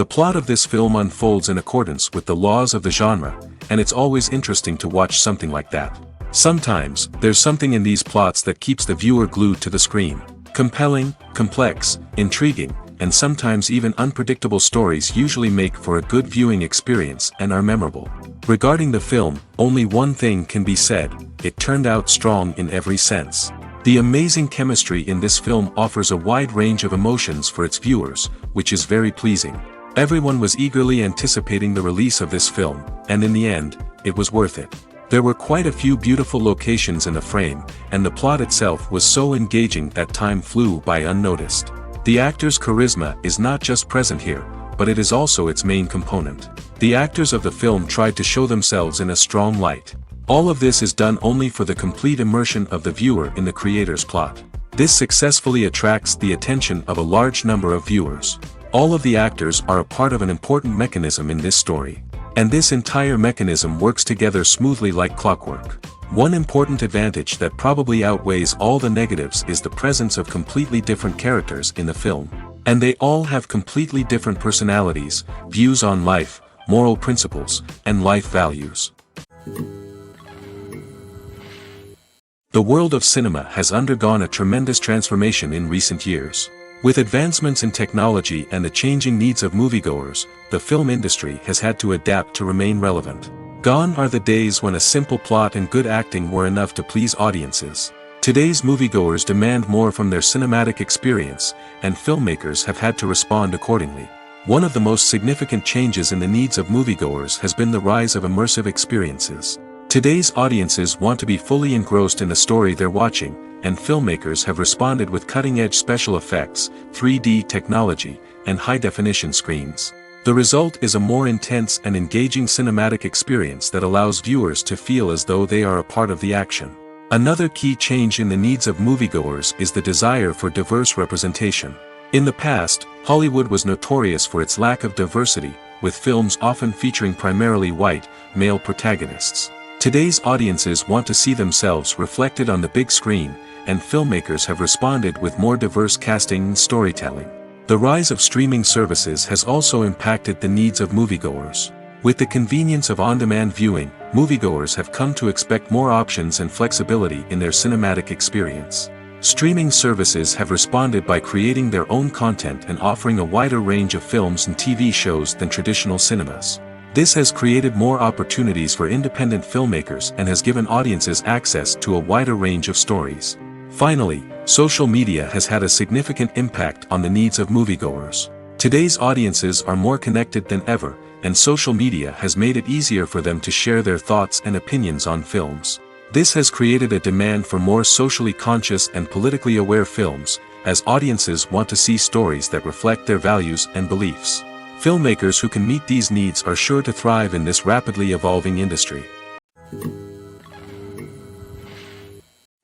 The plot of this film unfolds in accordance with the laws of the genre, and it's always interesting to watch something like that. Sometimes, there's something in these plots that keeps the viewer glued to the screen. Compelling, complex, intriguing, and sometimes even unpredictable stories usually make for a good viewing experience and are memorable. Regarding the film, only one thing can be said: it turned out strong in every sense. The amazing chemistry in this film offers a wide range of emotions for its viewers, which is very pleasing. Everyone was eagerly anticipating the release of this film, and in the end, it was worth it. There were quite a few beautiful locations in the frame, and the plot itself was so engaging that time flew by unnoticed. The actor's charisma is not just present here, but it is also its main component. The actors of the film tried to show themselves in a strong light. All of this is done only for the complete immersion of the viewer in the creator's plot. This successfully attracts the attention of a large number of viewers. All of the actors are a part of an important mechanism in this story. And this entire mechanism works together smoothly like clockwork. One important advantage that probably outweighs all the negatives is the presence of completely different characters in the film. And they all have completely different personalities, views on life, moral principles, and life values. The world of cinema has undergone a tremendous transformation in recent years. With advancements in technology and the changing needs of moviegoers, the film industry has had to adapt to remain relevant. Gone are the days when a simple plot and good acting were enough to please audiences. Today's moviegoers demand more from their cinematic experience, and filmmakers have had to respond accordingly. One of the most significant changes in the needs of moviegoers has been the rise of immersive experiences. Today's audiences want to be fully engrossed in the story they're watching, and filmmakers have responded with cutting-edge special effects, 3D technology, and high-definition screens. The result is a more intense and engaging cinematic experience that allows viewers to feel as though they are a part of the action. Another key change in the needs of moviegoers is the desire for diverse representation. In the past, Hollywood was notorious for its lack of diversity, with films often featuring primarily white, male protagonists. Today's audiences want to see themselves reflected on the big screen, and filmmakers have responded with more diverse casting and storytelling. The rise of streaming services has also impacted the needs of moviegoers. With the convenience of on-demand viewing, moviegoers have come to expect more options and flexibility in their cinematic experience. Streaming services have responded by creating their own content and offering a wider range of films and TV shows than traditional cinemas. This has created more opportunities for independent filmmakers and has given audiences access to a wider range of stories. Finally, social media has had a significant impact on the needs of moviegoers. Today's audiences are more connected than ever, and social media has made it easier for them to share their thoughts and opinions on films. This has created a demand for more socially conscious and politically aware films, as audiences want to see stories that reflect their values and beliefs. Filmmakers who can meet these needs are sure to thrive in this rapidly evolving industry.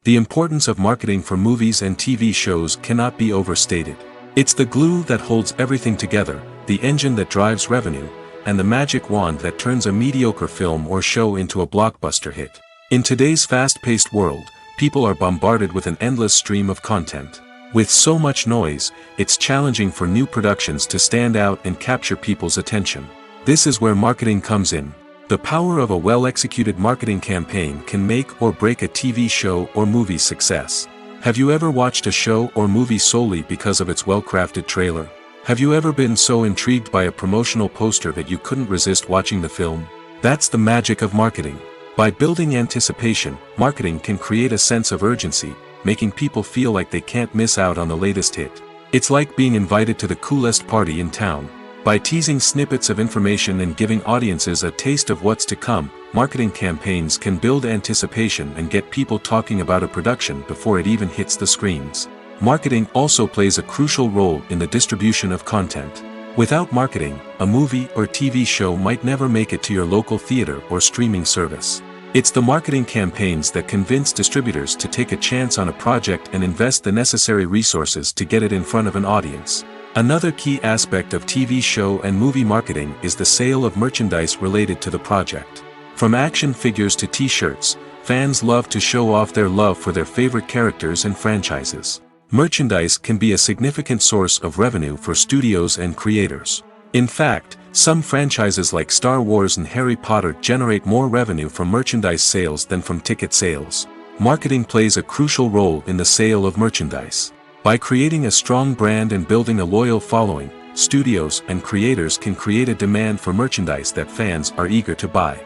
The importance of marketing for movies and TV shows cannot be overstated. It's the glue that holds everything together, the engine that drives revenue, and the magic wand that turns a mediocre film or show into a blockbuster hit. In today's fast-paced world, people are bombarded with an endless stream of content. With so much noise, it's challenging for new productions to stand out and capture people's attention. This is where marketing comes in. The power of a well-executed marketing campaign can make or break a TV show or movie's success. Have you ever watched a show or movie solely because of its well-crafted trailer? Have you ever been so intrigued by a promotional poster that you couldn't resist watching the film? That's the magic of marketing. By building anticipation, marketing can create a sense of urgency, making people feel like they can't miss out on the latest hit. It's like being invited to the coolest party in town. By teasing snippets of information and giving audiences a taste of what's to come, marketing campaigns can build anticipation and get people talking about a production before it even hits the screens. Marketing also plays a crucial role in the distribution of content. Without marketing, a movie or TV show might never make it to your local theater or streaming service. It's the marketing campaigns that convince distributors to take a chance on a project and invest the necessary resources to get it in front of an audience. Another key aspect of TV show and movie marketing is the sale of merchandise related to the project. From action figures to t-shirts, fans love to show off their love for their favorite characters and franchises. Merchandise can be a significant source of revenue for studios and creators. In fact, some franchises like Star Wars and Harry Potter generate more revenue from merchandise sales than from ticket sales. Marketing plays a crucial role in the sale of merchandise. By creating a strong brand and building a loyal following, studios and creators can create a demand for merchandise that fans are eager to buy.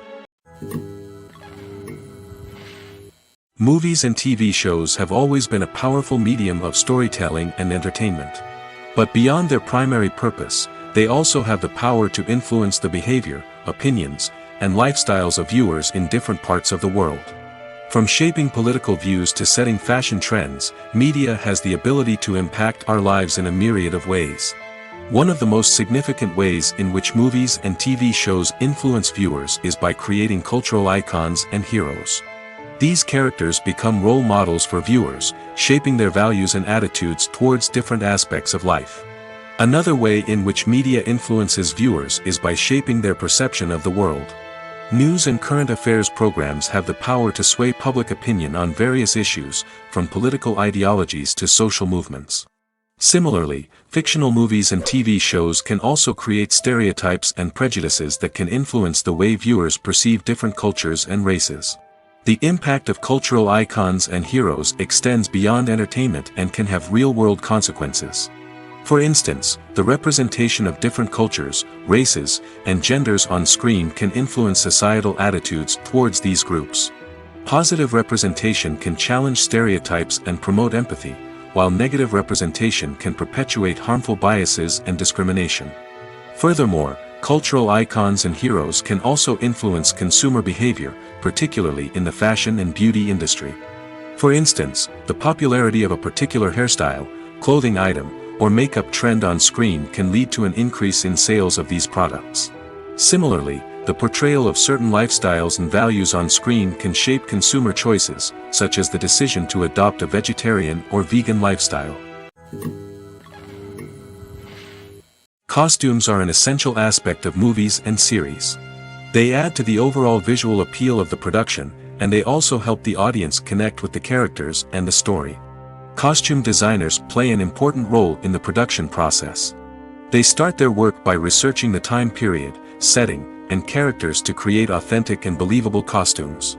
Movies and TV shows have always been a powerful medium of storytelling and entertainment. But beyond their primary purpose, they also have the power to influence the behavior, opinions, and lifestyles of viewers in different parts of the world. From shaping political views to setting fashion trends, media has the ability to impact our lives in a myriad of ways. One of the most significant ways in which movies and TV shows influence viewers is by creating cultural icons and heroes. These characters become role models for viewers, shaping their values and attitudes towards different aspects of life. Another way in which media influences viewers is by shaping their perception of the world. News and current affairs programs have the power to sway public opinion on various issues, from political ideologies to social movements. Similarly, fictional movies and TV shows can also create stereotypes and prejudices that can influence the way viewers perceive different cultures and races. The impact of cultural icons and heroes extends beyond entertainment and can have real-world consequences. For instance, the representation of different cultures, races, and genders on screen can influence societal attitudes towards these groups. Positive representation can challenge stereotypes and promote empathy, while negative representation can perpetuate harmful biases and discrimination. Furthermore, cultural icons and heroes can also influence consumer behavior, particularly in the fashion and beauty industry. For instance, the popularity of a particular hairstyle, clothing item, or makeup trend on screen can lead to an increase in sales of these products. Similarly, the portrayal of certain lifestyles and values on screen can shape consumer choices, such as the decision to adopt a vegetarian or vegan lifestyle. Costumes are an essential aspect of movies and series. They add to the overall visual appeal of the production, and they also help the audience connect with the characters and the story. Costume designers play an important role in the production process. They start their work by researching the time period, setting, and characters to create authentic and believable costumes.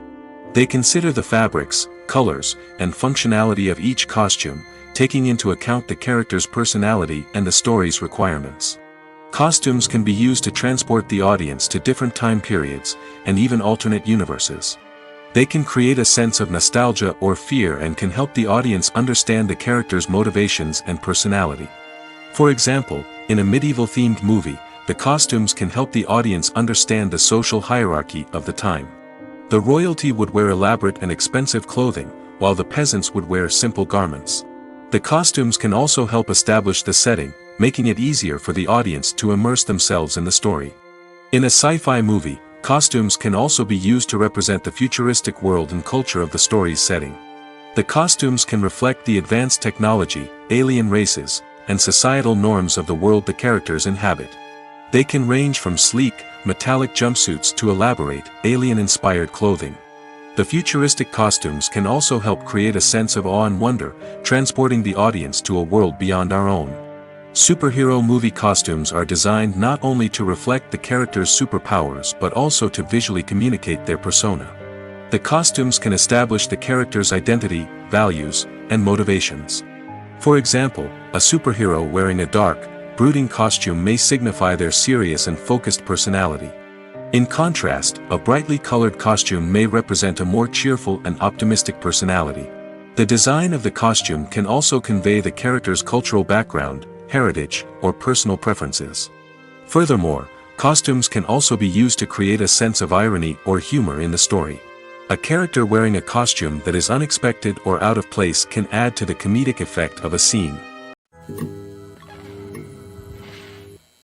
They consider the fabrics, colors, and functionality of each costume, taking into account the character's personality and the story's requirements. Costumes can be used to transport the audience to different time periods, and even alternate universes. They can create a sense of nostalgia or fear and can help the audience understand the character's motivations and personality. For example, in a medieval-themed movie, the costumes can help the audience understand the social hierarchy of the time. The royalty would wear elaborate and expensive clothing, while the peasants would wear simple garments. The costumes can also help establish the setting, making it easier for the audience to immerse themselves in the story. In a sci-fi movie, costumes can also be used to represent the futuristic world and culture of the story's setting. The costumes can reflect the advanced technology, alien races, and societal norms of the world the characters inhabit. They can range from sleek, metallic jumpsuits to elaborate, alien-inspired clothing. The futuristic costumes can also help create a sense of awe and wonder, transporting the audience to a world beyond our own. Superhero movie costumes are designed not only to reflect the character's superpowers but also to visually communicate their persona. The costumes can establish the character's identity, values, and motivations. For example, a superhero wearing a dark, brooding costume may signify their serious and focused personality. In contrast, a brightly colored costume may represent a more cheerful and optimistic personality. The design of the costume can also convey the character's cultural background, heritage, or personal preferences. Furthermore, costumes can also be used to create a sense of irony or humor in the story. A character wearing a costume that is unexpected or out of place can add to the comedic effect of a scene.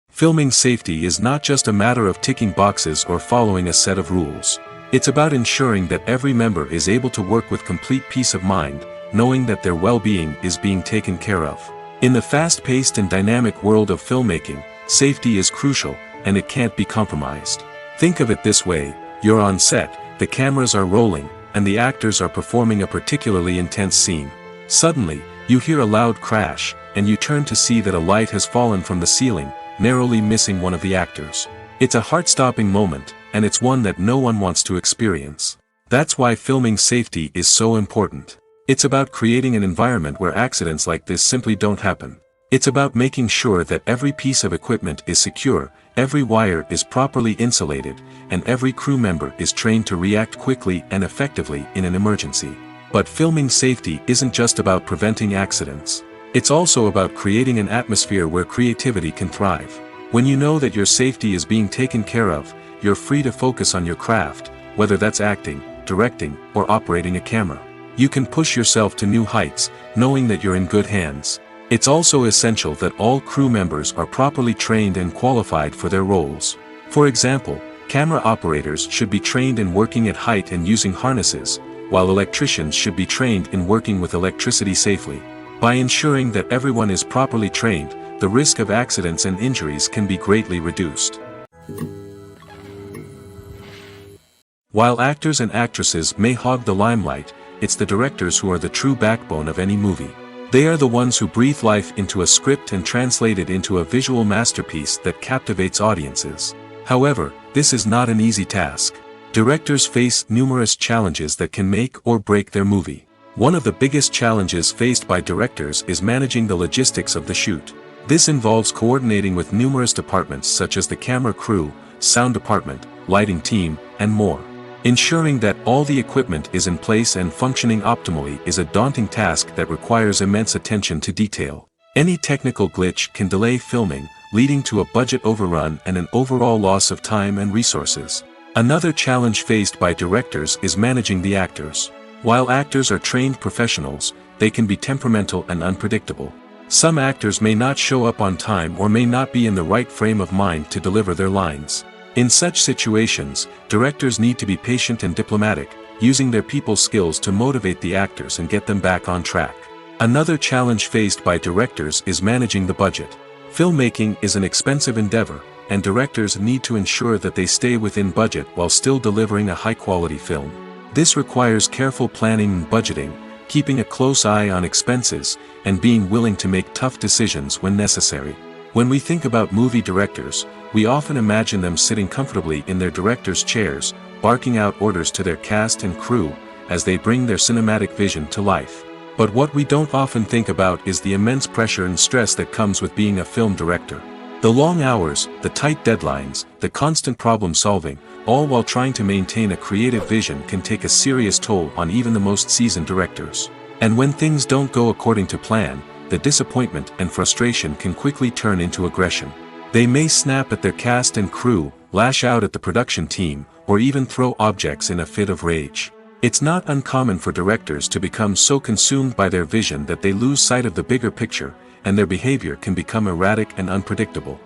Filming safety is not just a matter of ticking boxes or following a set of rules. It's about ensuring that every member is able to work with complete peace of mind, knowing that their well-being is being taken care of. In the fast-paced and dynamic world of filmmaking, safety is crucial, and it can't be compromised. Think of it this way: you're on set, the cameras are rolling, and the actors are performing a particularly intense scene. Suddenly, you hear a loud crash, and you turn to see that a light has fallen from the ceiling, narrowly missing one of the actors. It's a heart-stopping moment, and it's one that no one wants to experience. That's why filming safety is so important. It's about creating an environment where accidents like this simply don't happen. It's about making sure that every piece of equipment is secure, every wire is properly insulated, and every crew member is trained to react quickly and effectively in an emergency. But filming safety isn't just about preventing accidents. It's also about creating an atmosphere where creativity can thrive. When you know that your safety is being taken care of, you're free to focus on your craft, whether that's acting, directing, or operating a camera. You can push yourself to new heights, knowing that you're in good hands. It's also essential that all crew members are properly trained and qualified for their roles. For example, camera operators should be trained in working at height and using harnesses, while electricians should be trained in working with electricity safely. By ensuring that everyone is properly trained, the risk of accidents and injuries can be greatly reduced. While actors and actresses may hog the limelight, it's the directors who are the true backbone of any movie. They are the ones who breathe life into a script and translate it into a visual masterpiece that captivates audiences. However, this is not an easy task. Directors face numerous challenges that can make or break their movie. One of the biggest challenges faced by directors is managing the logistics of the shoot. This involves coordinating with numerous departments such as the camera crew, sound department, lighting team, and more. Ensuring that all the equipment is in place and functioning optimally is a daunting task that requires immense attention to detail. Any technical glitch can delay filming, leading to a budget overrun and an overall loss of time and resources. Another challenge faced by directors is managing the actors. While actors are trained professionals, they can be temperamental and unpredictable. Some actors may not show up on time or may not be in the right frame of mind to deliver their lines. In such situations, directors need to be patient and diplomatic, using their people skills to motivate the actors and get them back on track. Another challenge faced by directors is managing the budget. Filmmaking is an expensive endeavor, and directors need to ensure that they stay within budget while still delivering a high-quality film. This requires careful planning and budgeting, keeping a close eye on expenses, and being willing to make tough decisions when necessary. When we think about movie directors, we often imagine them sitting comfortably in their director's chairs, barking out orders to their cast and crew, as they bring their cinematic vision to life. But what we don't often think about is the immense pressure and stress that comes with being a film director. The long hours, the tight deadlines, the constant problem solving, all while trying to maintain a creative vision can take a serious toll on even the most seasoned directors. And when things don't go according to plan, the disappointment and frustration can quickly turn into aggression. They may snap at their cast and crew, lash out at the production team, or even throw objects in a fit of rage. It's not uncommon for directors to become so consumed by their vision that they lose sight of the bigger picture, and their behavior can become erratic and unpredictable.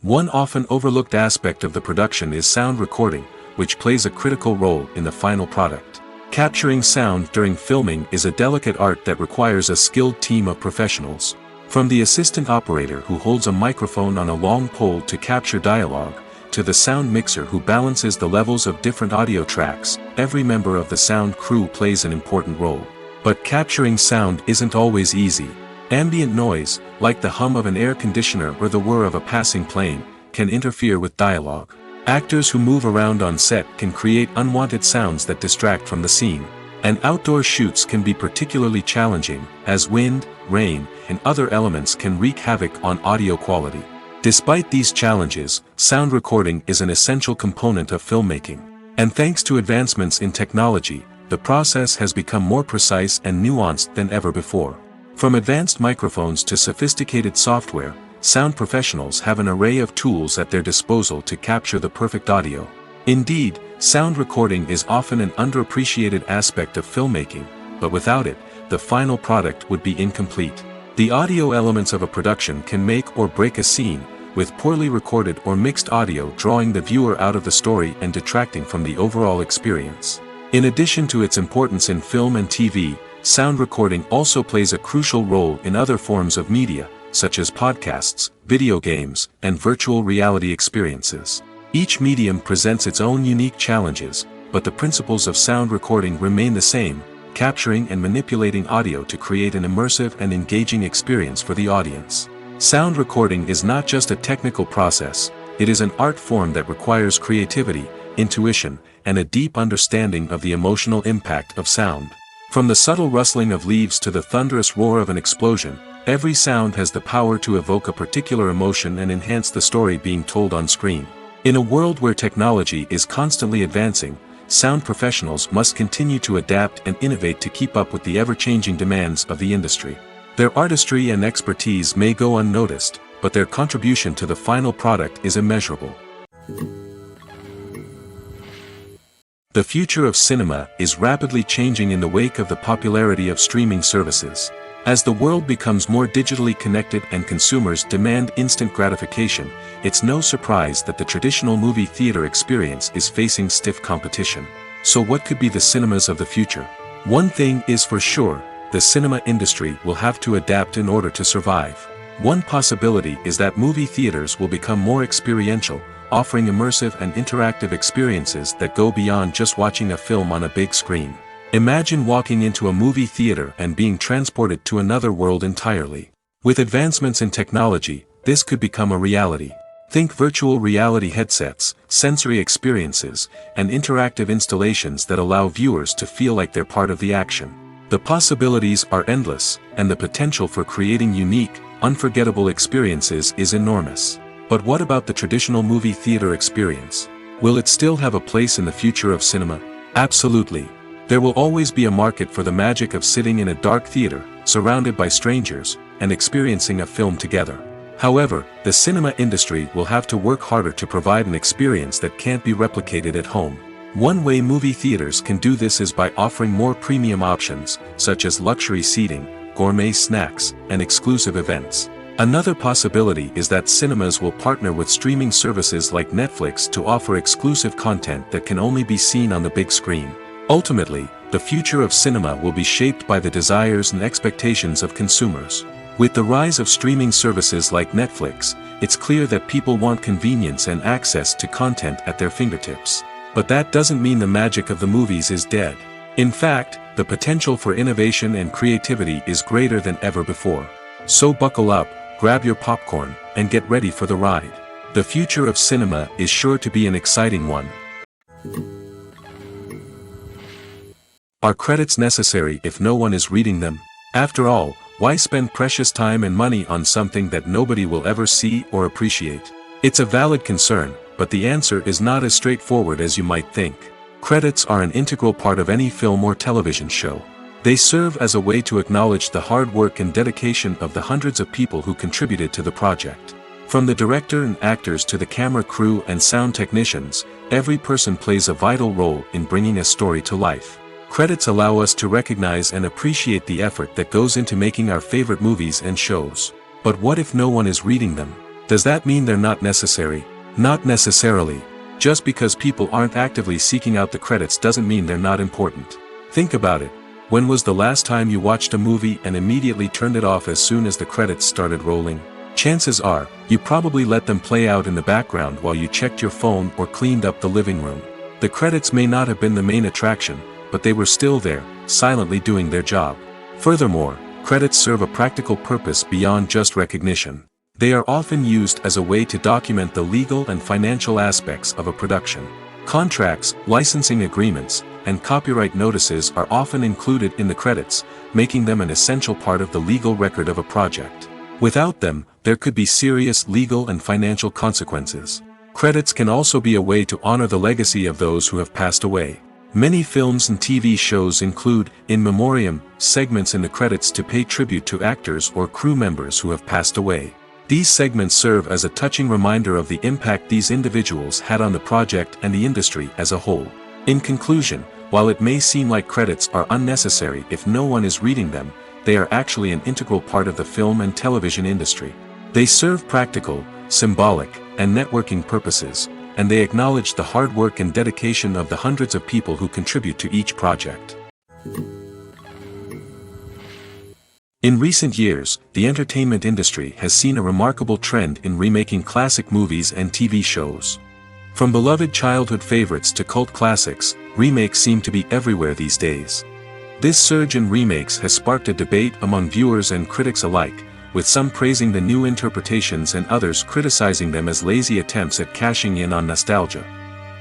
One often overlooked aspect of the production is sound recording, which plays a critical role in the final product. Capturing sound during filming is a delicate art that requires a skilled team of professionals. From the assistant operator who holds a microphone on a long pole to capture dialogue, to the sound mixer who balances the levels of different audio tracks, every member of the sound crew plays an important role. But capturing sound isn't always easy. Ambient noise, like the hum of an air conditioner or the whir of a passing plane, can interfere with dialogue. Actors who move around on set can create unwanted sounds that distract from the scene. And outdoor shoots can be particularly challenging, as wind, rain, and other elements can wreak havoc on audio quality. Despite these challenges, sound recording is an essential component of filmmaking. And thanks to advancements in technology, the process has become more precise and nuanced than ever before. From advanced microphones to sophisticated software, sound professionals have an array of tools at their disposal to capture the perfect audio. Indeed, sound recording is often an underappreciated aspect of filmmaking, but without it, the final product would be incomplete. The audio elements of a production can make or break a scene, with poorly recorded or mixed audio drawing the viewer out of the story and detracting from the overall experience. In addition to its importance in film and TV, sound recording also plays a crucial role in other forms of media, such as podcasts, video games, and virtual reality experiences. Each medium presents its own unique challenges, but the principles of sound recording remain the same: capturing and manipulating audio to create an immersive and engaging experience for the audience. Sound recording is not just a technical process, it is an art form that requires creativity, intuition, and a deep understanding of the emotional impact of sound. From the subtle rustling of leaves to the thunderous roar of an explosion, every sound has the power to evoke a particular emotion and enhance the story being told on screen. In a world where technology is constantly advancing, sound professionals must continue to adapt and innovate to keep up with the ever-changing demands of the industry. Their artistry and expertise may go unnoticed, but their contribution to the final product is immeasurable. The future of cinema is rapidly changing in the wake of the popularity of streaming services. As the world becomes more digitally connected and consumers demand instant gratification, it's no surprise that the traditional movie theater experience is facing stiff competition. So what could be the cinemas of the future? One thing is for sure, the cinema industry will have to adapt in order to survive. One possibility is that movie theaters will become more experiential, offering immersive and interactive experiences that go beyond just watching a film on a big screen. Imagine walking into a movie theater and being transported to another world entirely. With advancements in technology, this could become a reality. Think virtual reality headsets, sensory experiences, and interactive installations that allow viewers to feel like they're part of the action. The possibilities are endless, and the potential for creating unique, unforgettable experiences is enormous. But what about the traditional movie theater experience? Will it still have a place in the future of cinema? Absolutely. There will always be a market for the magic of sitting in a dark theater, surrounded by strangers, and experiencing a film together. However, the cinema industry will have to work harder to provide an experience that can't be replicated at home. One way movie theaters can do this is by offering more premium options, such as luxury seating, gourmet snacks, and exclusive events. Another possibility is that cinemas will partner with streaming services like Netflix to offer exclusive content that can only be seen on the big screen. Ultimately, the future of cinema will be shaped by the desires and expectations of consumers. With the rise of streaming services like Netflix, it's clear that people want convenience and access to content at their fingertips. But that doesn't mean the magic of the movies is dead. In fact, the potential for innovation and creativity is greater than ever before. So buckle up, grab your popcorn, and get ready for the ride. The future of cinema is sure to be an exciting one. Are credits necessary if no one is reading them? After all, why spend precious time and money on something that nobody will ever see or appreciate? It's a valid concern, but the answer is not as straightforward as you might think. Credits are an integral part of any film or television show. They serve as a way to acknowledge the hard work and dedication of the hundreds of people who contributed to the project. From the director and actors to the camera crew and sound technicians, every person plays a vital role in bringing a story to life. Credits allow us to recognize and appreciate the effort that goes into making our favorite movies and shows. But what if no one is reading them? Does that mean they're not necessary? Not necessarily. Just because people aren't actively seeking out the credits doesn't mean they're not important. Think about it. When was the last time you watched a movie and immediately turned it off as soon as the credits started rolling? Chances are, you probably let them play out in the background while you checked your phone or cleaned up the living room. The credits may not have been the main attraction, but they were still there, silently doing their job. Furthermore, credits serve a practical purpose beyond just recognition. They are often used as a way to document the legal and financial aspects of a production. Contracts, licensing agreements, and copyright notices are often included in the credits, making them an essential part of the legal record of a project. Without them, there could be serious legal and financial consequences. Credits can also be a way to honor the legacy of those who have passed away. Many films and TV shows include, in memoriam, segments in the credits to pay tribute to actors or crew members who have passed away. These segments serve as a touching reminder of the impact these individuals had on the project and the industry as a whole. In conclusion, while it may seem like credits are unnecessary if no one is reading them, they are actually an integral part of the film and television industry. They serve practical, symbolic, and networking purposes, and they acknowledge the hard work and dedication of the hundreds of people who contribute to each project. In recent years, the entertainment industry has seen a remarkable trend in remaking classic movies and TV shows. From beloved childhood favorites to cult classics, remakes seem to be everywhere these days. This surge in remakes has sparked a debate among viewers and critics alike, with some praising the new interpretations and others criticizing them as lazy attempts at cashing in on nostalgia.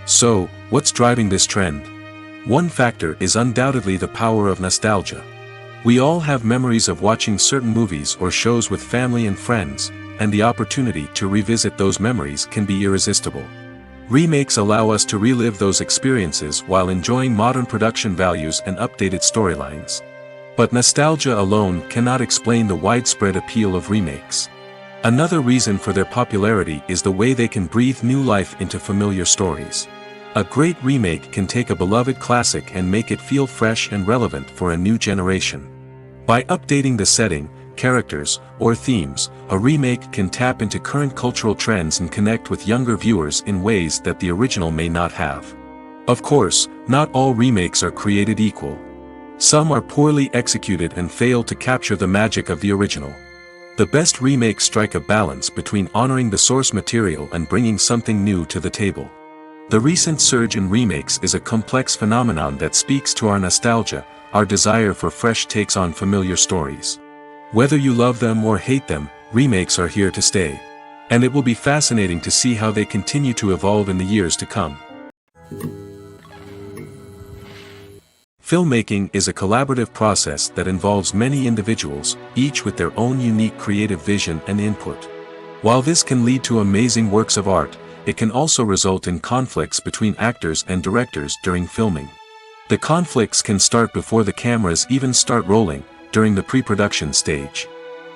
So, what's driving this trend? One factor is undoubtedly the power of nostalgia. We all have memories of watching certain movies or shows with family and friends, and the opportunity to revisit those memories can be irresistible. Remakes allow us to relive those experiences while enjoying modern production values and updated storylines. But nostalgia alone cannot explain the widespread appeal of remakes. Another reason for their popularity is the way they can breathe new life into familiar stories. A great remake can take a beloved classic and make it feel fresh and relevant for a new generation. By updating the setting, characters, or themes, a remake can tap into current cultural trends and connect with younger viewers in ways that the original may not have. Of course, not all remakes are created equal. Some are poorly executed and fail to capture the magic of the original. The best remakes strike a balance between honoring the source material and bringing something new to the table. The recent surge in remakes is a complex phenomenon that speaks to our nostalgia, our desire for fresh takes on familiar stories. Whether you love them or hate them, remakes are here to stay. And it will be fascinating to see how they continue to evolve in the years to come. Filmmaking is a collaborative process that involves many individuals, each with their own unique creative vision and input. While this can lead to amazing works of art, it can also result in conflicts between actors and directors during filming. The conflicts can start before the cameras even start rolling, during the pre-production stage.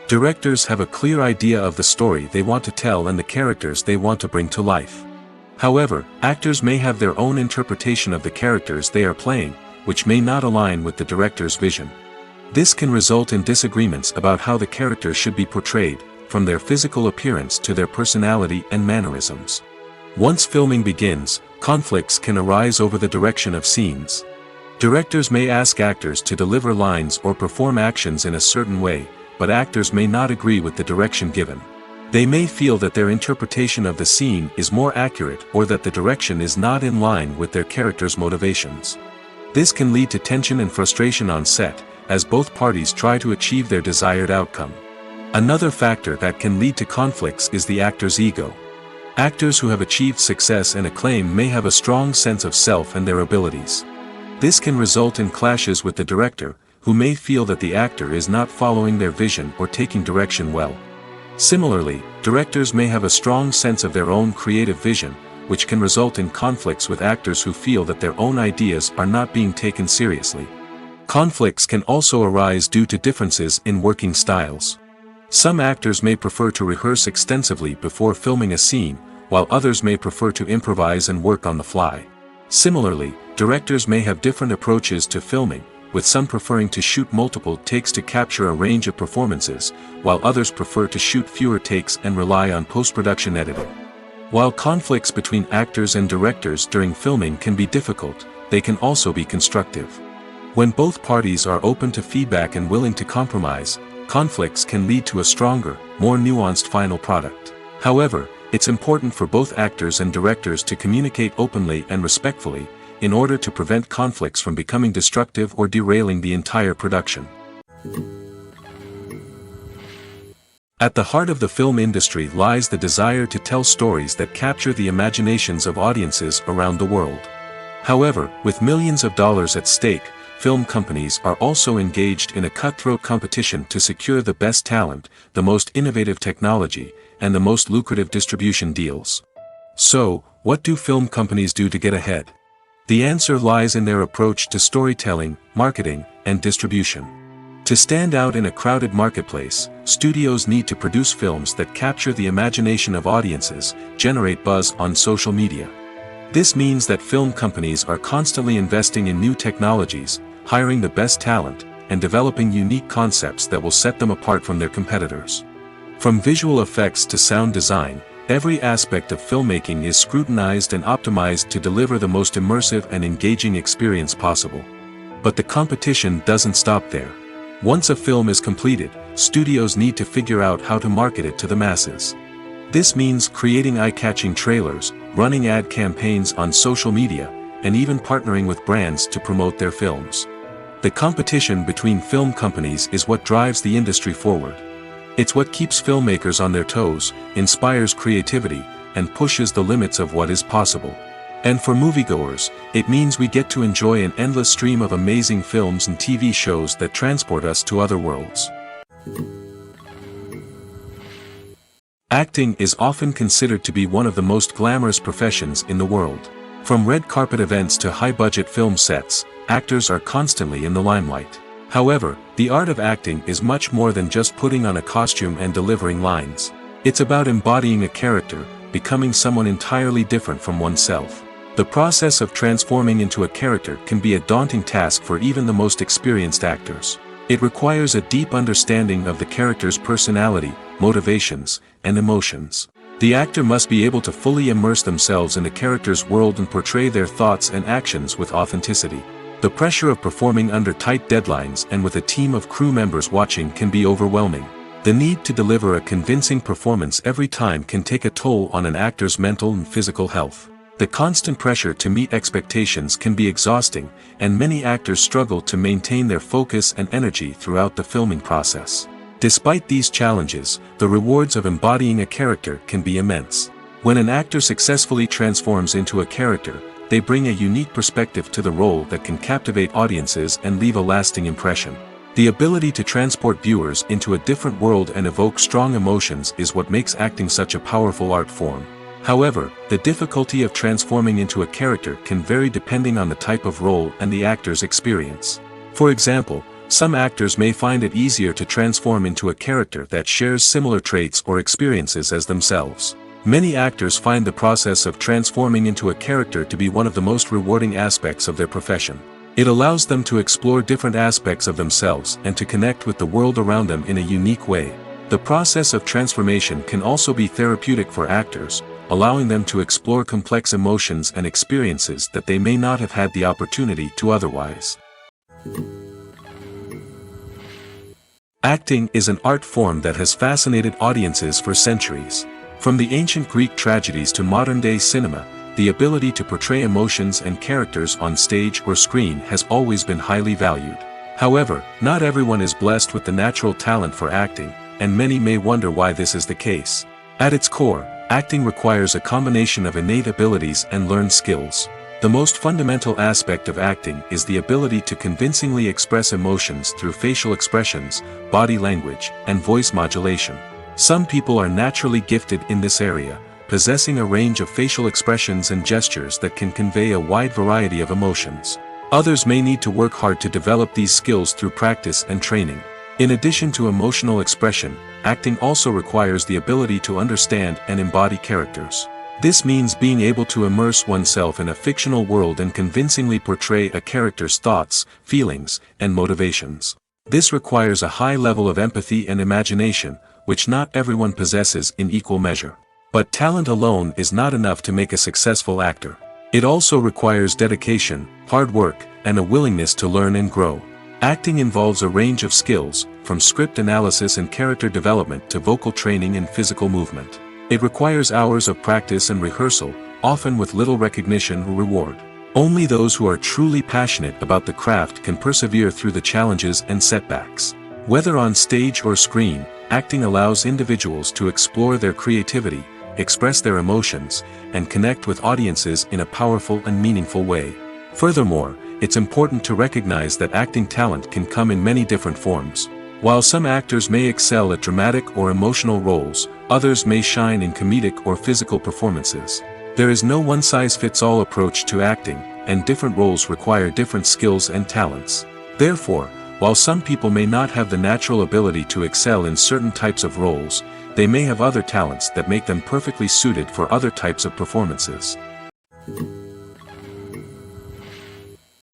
Directors have a clear idea of the story they want to tell and the characters they want to bring to life. However, actors may have their own interpretation of the characters they are playing, which may not align with the director's vision. This can result in disagreements about how the characters should be portrayed, from their physical appearance to their personality and mannerisms. Once filming begins, conflicts can arise over the direction of scenes. Directors may ask actors to deliver lines or perform actions in a certain way, but actors may not agree with the direction given. They may feel that their interpretation of the scene is more accurate or that the direction is not in line with their character's motivations. This can lead to tension and frustration on set, as both parties try to achieve their desired outcome. Another factor that can lead to conflicts is the actor's ego. Actors who have achieved success and acclaim may have a strong sense of self and their abilities. This can result in clashes with the director, who may feel that the actor is not following their vision or taking direction well. Similarly, directors may have a strong sense of their own creative vision, which can result in conflicts with actors who feel that their own ideas are not being taken seriously. Conflicts can also arise due to differences in working styles. Some actors may prefer to rehearse extensively before filming a scene, while others may prefer to improvise and work on the fly. Similarly, directors may have different approaches to filming, with some preferring to shoot multiple takes to capture a range of performances, while others prefer to shoot fewer takes and rely on post-production editing. While conflicts between actors and directors during filming can be difficult, they can also be constructive. When both parties are open to feedback and willing to compromise, conflicts can lead to a stronger, more nuanced final product. However, it's important for both actors and directors to communicate openly and respectfully, in order to prevent conflicts from becoming destructive or derailing the entire production. At the heart of the film industry lies the desire to tell stories that capture the imaginations of audiences around the world. However, with millions of dollars at stake, film companies are also engaged in a cutthroat competition to secure the best talent, the most innovative technology, and the most lucrative distribution deals. So, what do film companies do to get ahead? The answer lies in their approach to storytelling, marketing, and distribution. To stand out in a crowded marketplace, studios need to produce films that capture the imagination of audiences, generate buzz on social media. This means that film companies are constantly investing in new technologies, hiring the best talent, and developing unique concepts that will set them apart from their competitors. From visual effects to sound design, every aspect of filmmaking is scrutinized and optimized to deliver the most immersive and engaging experience possible. But the competition doesn't stop there. Once a film is completed, studios need to figure out how to market it to the masses. This means creating eye-catching trailers, running ad campaigns on social media, and even partnering with brands to promote their films. The competition between film companies is what drives the industry forward. It's what keeps filmmakers on their toes, inspires creativity, and pushes the limits of what is possible. And for moviegoers, it means we get to enjoy an endless stream of amazing films and TV shows that transport us to other worlds. Acting is often considered to be one of the most glamorous professions in the world. From red carpet events to high-budget film sets, actors are constantly in the limelight. However, the art of acting is much more than just putting on a costume and delivering lines. It's about embodying a character, becoming someone entirely different from oneself. The process of transforming into a character can be a daunting task for even the most experienced actors. It requires a deep understanding of the character's personality, motivations, and emotions. The actor must be able to fully immerse themselves in the character's world and portray their thoughts and actions with authenticity. The pressure of performing under tight deadlines and with a team of crew members watching can be overwhelming. The need to deliver a convincing performance every time can take a toll on an actor's mental and physical health. The constant pressure to meet expectations can be exhausting, and many actors struggle to maintain their focus and energy throughout the filming process. Despite these challenges, the rewards of embodying a character can be immense. When an actor successfully transforms into a character, they bring a unique perspective to the role that can captivate audiences and leave a lasting impression. The ability to transport viewers into a different world and evoke strong emotions is what makes acting such a powerful art form. However, the difficulty of transforming into a character can vary depending on the type of role and the actor's experience. For example, some actors may find it easier to transform into a character that shares similar traits or experiences as themselves. Many actors find the process of transforming into a character to be one of the most rewarding aspects of their profession. It allows them to explore different aspects of themselves and to connect with the world around them in a unique way. The process of transformation can also be therapeutic for actors, allowing them to explore complex emotions and experiences that they may not have had the opportunity to otherwise. Acting is an art form that has fascinated audiences for centuries. From the ancient Greek tragedies to modern-day cinema, the ability to portray emotions and characters on stage or screen has always been highly valued. However, not everyone is blessed with the natural talent for acting, and many may wonder why this is the case. At its core, acting requires a combination of innate abilities and learned skills. The most fundamental aspect of acting is the ability to convincingly express emotions through facial expressions, body language, and voice modulation. Some people are naturally gifted in this area, possessing a range of facial expressions and gestures that can convey a wide variety of emotions. Others may need to work hard to develop these skills through practice and training. In addition to emotional expression, acting also requires the ability to understand and embody characters. This means being able to immerse oneself in a fictional world and convincingly portray a character's thoughts, feelings, and motivations. This requires a high level of empathy and imagination, which not everyone possesses in equal measure. But talent alone is not enough to make a successful actor. It also requires dedication, hard work, and a willingness to learn and grow. Acting involves a range of skills, from script analysis and character development to vocal training and physical movement. It requires hours of practice and rehearsal, often with little recognition or reward. Only those who are truly passionate about the craft can persevere through the challenges and setbacks. Whether on stage or screen, acting allows individuals to explore their creativity, express their emotions, and connect with audiences in a powerful and meaningful way. Furthermore, it's important to recognize that acting talent can come in many different forms. While some actors may excel at dramatic or emotional roles, others may shine in comedic or physical performances. There is no one-size-fits-all approach to acting, and different roles require different skills and talents. Therefore, while some people may not have the natural ability to excel in certain types of roles, they may have other talents that make them perfectly suited for other types of performances.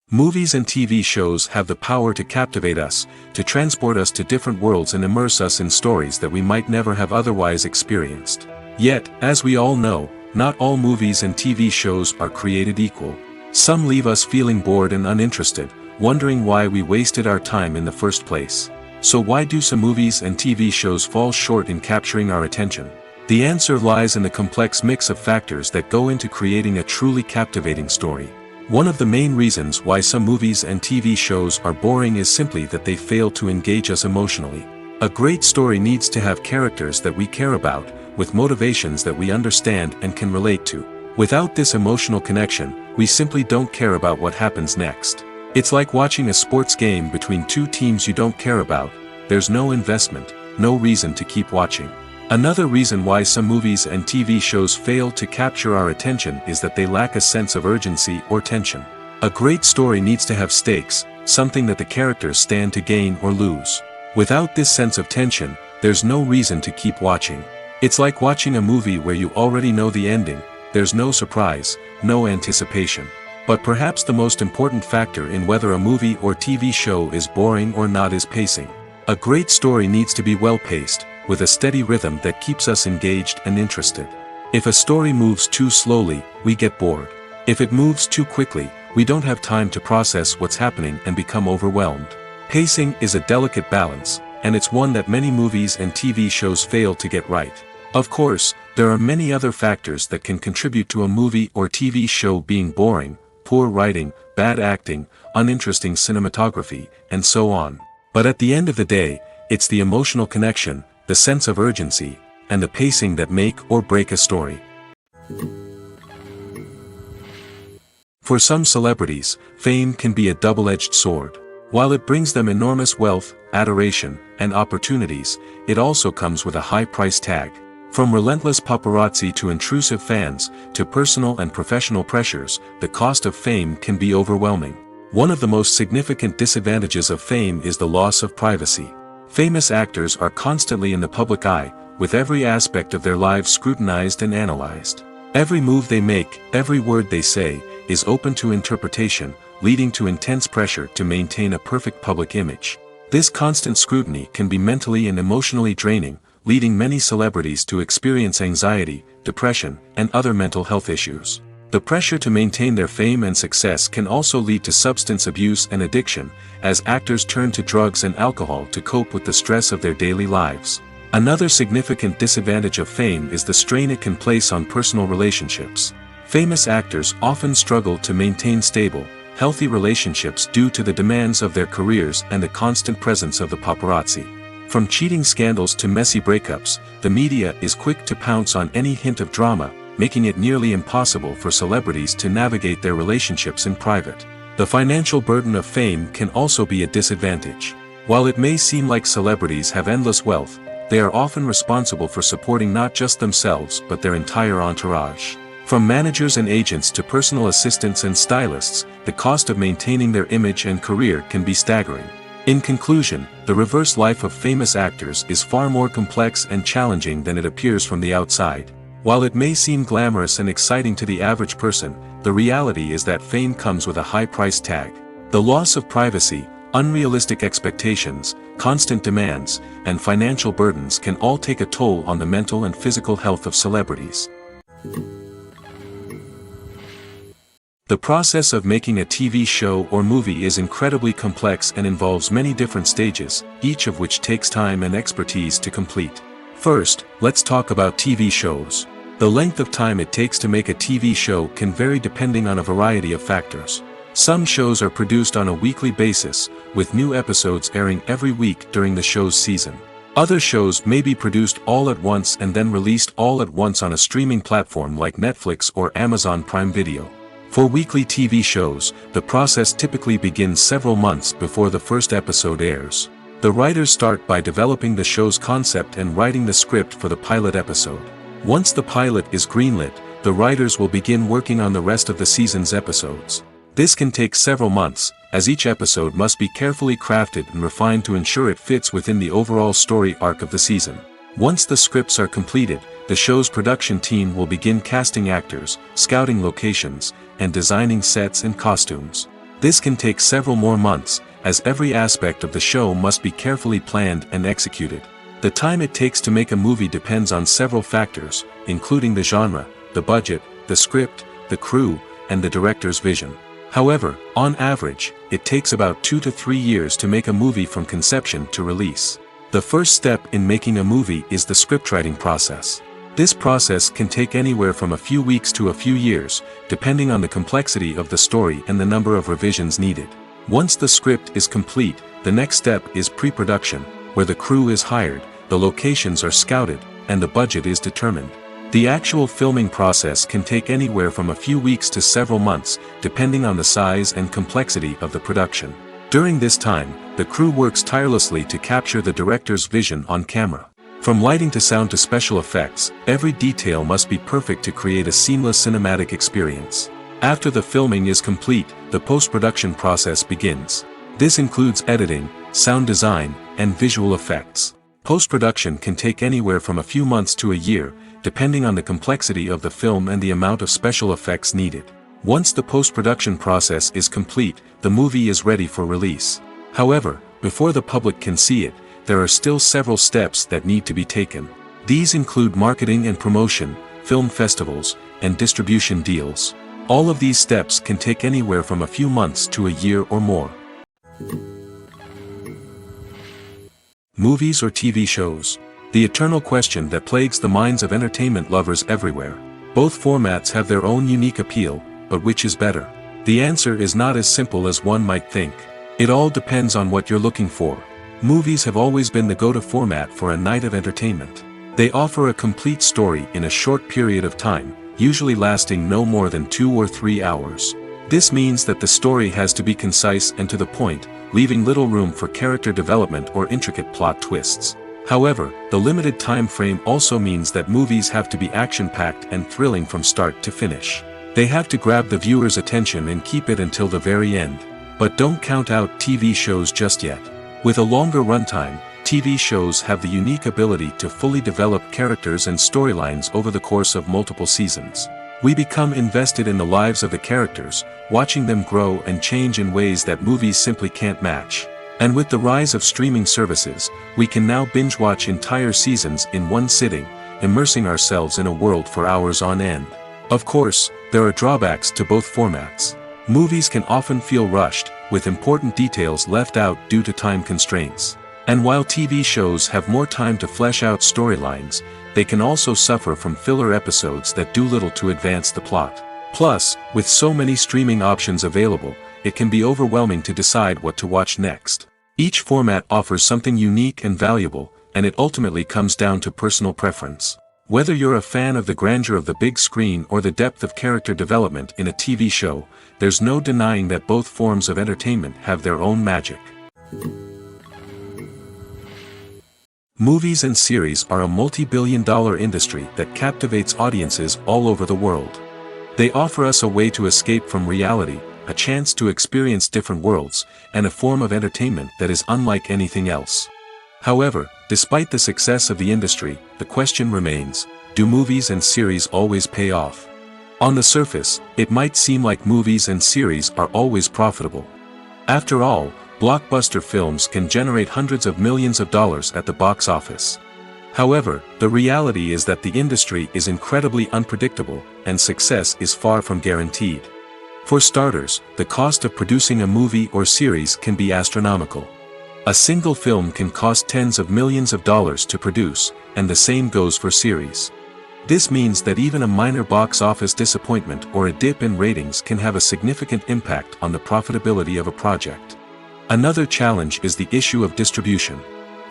Movies and TV shows have the power to captivate us, to transport us to different worlds and immerse us in stories that we might never have otherwise experienced. Yet, as we all know, not all movies and TV shows are created equal. Some leave us feeling bored and uninterested, wondering why we wasted our time in the first place. So why do some movies and TV shows fall short in capturing our attention? The answer lies in the complex mix of factors that go into creating a truly captivating story. One of the main reasons why some movies and TV shows are boring is simply that they fail to engage us emotionally. A great story needs to have characters that we care about, with motivations that we understand and can relate to. Without this emotional connection, we simply don't care about what happens next. It's like watching a sports game between two teams you don't care about. There's no investment, no reason to keep watching. Another reason why some movies and TV shows fail to capture our attention is that they lack a sense of urgency or tension. A great story needs to have stakes, something that the characters stand to gain or lose. Without this sense of tension, there's no reason to keep watching. It's like watching a movie where you already know the ending. There's no surprise, no anticipation. But perhaps the most important factor in whether a movie or TV show is boring or not is pacing. A great story needs to be well-paced, with a steady rhythm that keeps us engaged and interested. If a story moves too slowly, we get bored. If it moves too quickly, we don't have time to process what's happening and become overwhelmed. Pacing is a delicate balance, and it's one that many movies and TV shows fail to get right. Of course, there are many other factors that can contribute to a movie or TV show being boring: poor writing, bad acting, uninteresting cinematography, and so on. But at the end of the day, it's the emotional connection, the sense of urgency, and the pacing that make or break a story. For some celebrities, fame can be a double-edged sword. While it brings them enormous wealth, adoration, and opportunities, it also comes with a high price tag. From relentless paparazzi to intrusive fans, to personal and professional pressures, the cost of fame can be overwhelming. One of the most significant disadvantages of fame is the loss of privacy. Famous actors are constantly in the public eye, with every aspect of their lives scrutinized and analyzed. Every move they make, every word they say, is open to interpretation, leading to intense pressure to maintain a perfect public image. This constant scrutiny can be mentally and emotionally draining, leading many celebrities to experience anxiety, depression, and other mental health issues. The pressure to maintain their fame and success can also lead to substance abuse and addiction, as actors turn to drugs and alcohol to cope with the stress of their daily lives. Another significant disadvantage of fame is the strain it can place on personal relationships. Famous actors often struggle to maintain stable, healthy relationships due to the demands of their careers and the constant presence of the paparazzi. From cheating scandals to messy breakups, the media is quick to pounce on any hint of drama, making it nearly impossible for celebrities to navigate their relationships in private. The financial burden of fame can also be a disadvantage. While it may seem like celebrities have endless wealth, they are often responsible for supporting not just themselves but their entire entourage. From managers and agents to personal assistants and stylists, the cost of maintaining their image and career can be staggering. In conclusion, the reverse life of famous actors is far more complex and challenging than it appears from the outside. While it may seem glamorous and exciting to the average person, the reality is that fame comes with a high price tag. The loss of privacy, unrealistic expectations, constant demands, and financial burdens can all take a toll on the mental and physical health of celebrities. The process of making a TV show or movie is incredibly complex and involves many different stages, each of which takes time and expertise to complete. First, let's talk about TV shows. The length of time it takes to make a TV show can vary depending on a variety of factors. Some shows are produced on a weekly basis, with new episodes airing every week during the show's season. Other shows may be produced all at once and then released all at once on a streaming platform like Netflix or Amazon Prime Video. For weekly TV shows, the process typically begins several months before the first episode airs. The writers start by developing the show's concept and writing the script for the pilot episode. Once the pilot is greenlit, the writers will begin working on the rest of the season's episodes. This can take several months, as each episode must be carefully crafted and refined to ensure it fits within the overall story arc of the season. Once the scripts are completed, the show's production team will begin casting actors, scouting locations, and designing sets and costumes. This can take several more months, as every aspect of the show must be carefully planned and executed. The time it takes to make a movie depends on several factors, including the genre, the budget, the script, the crew, and the director's vision. However, on average, it takes about 2 to 3 years to make a movie from conception to release. The first step in making a movie is the scriptwriting process. This process can take anywhere from a few weeks to a few years, depending on the complexity of the story and the number of revisions needed. Once the script is complete, the next step is pre-production, where the crew is hired, the locations are scouted, and the budget is determined. The actual filming process can take anywhere from a few weeks to several months, depending on the size and complexity of the production. During this time, the crew works tirelessly to capture the director's vision on camera. From lighting to sound to special effects, every detail must be perfect to create a seamless cinematic experience. After the filming is complete, the post-production process begins. This includes editing, sound design, and visual effects. Post-production can take anywhere from a few months to a year, depending on the complexity of the film and the amount of special effects needed. Once the post-production process is complete, the movie is ready for release. However, before the public can see it, there are still several steps that need to be taken. These include marketing and promotion, film festivals, and distribution deals. All of these steps can take anywhere from a few months to a year or more. Movies or TV shows? The eternal question that plagues the minds of entertainment lovers everywhere. Both formats have their own unique appeal, but which is better? The answer is not as simple as one might think. It all depends on what you're looking for. Movies have always been the go-to format for a night of entertainment. They offer a complete story in a short period of time, usually lasting no more than 2 or 3 hours. This means that the story has to be concise and to the point, leaving little room for character development or intricate plot twists. However, the limited time frame also means that movies have to be action-packed and thrilling from start to finish. They have to grab the viewer's attention and keep it until the very end. But don't count out TV shows just yet. With a longer runtime, TV shows have the unique ability to fully develop characters and storylines over the course of multiple seasons. We become invested in the lives of the characters, watching them grow and change in ways that movies simply can't match. And with the rise of streaming services, we can now binge-watch entire seasons in one sitting, immersing ourselves in a world for hours on end. Of course, there are drawbacks to both formats. Movies can often feel rushed, with important details left out due to time constraints. And while TV shows have more time to flesh out storylines, they can also suffer from filler episodes that do little to advance the plot. Plus, with so many streaming options available, it can be overwhelming to decide what to watch next. Each format offers something unique and valuable, and it ultimately comes down to personal preference. Whether you're a fan of the grandeur of the big screen or the depth of character development in a TV show, there's no denying that both forms of entertainment have their own magic. Movies and series are a multi-billion-dollar industry that captivates audiences all over the world. They offer us a way to escape from reality, a chance to experience different worlds, and a form of entertainment that is unlike anything else. However, despite the success of the industry, the question remains, do movies and series always pay off? On the surface, it might seem like movies and series are always profitable. After all, blockbuster films can generate hundreds of millions of dollars at the box office. However, the reality is that the industry is incredibly unpredictable, and success is far from guaranteed. For starters, the cost of producing a movie or series can be astronomical. A single film can cost tens of millions of dollars to produce, and the same goes for series. This means that even a minor box office disappointment or a dip in ratings can have a significant impact on the profitability of a project. Another challenge is the issue of distribution.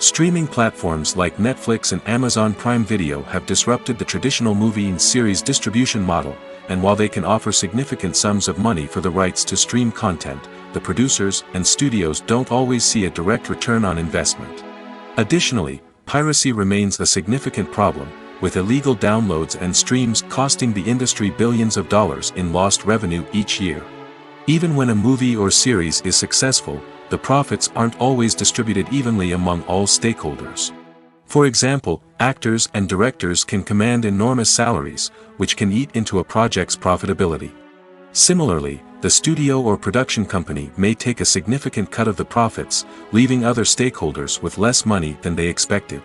Streaming platforms like Netflix and Amazon Prime Video have disrupted the traditional movie and series distribution model, and while they can offer significant sums of money for the rights to stream content, the producers and studios don't always see a direct return on investment. Additionally, piracy remains a significant problem, with illegal downloads and streams costing the industry billions of dollars in lost revenue each year. Even when a movie or series is successful, the profits aren't always distributed evenly among all stakeholders. For example, actors and directors can command enormous salaries, which can eat into a project's profitability. Similarly, the studio or production company may take a significant cut of the profits, leaving other stakeholders with less money than they expected.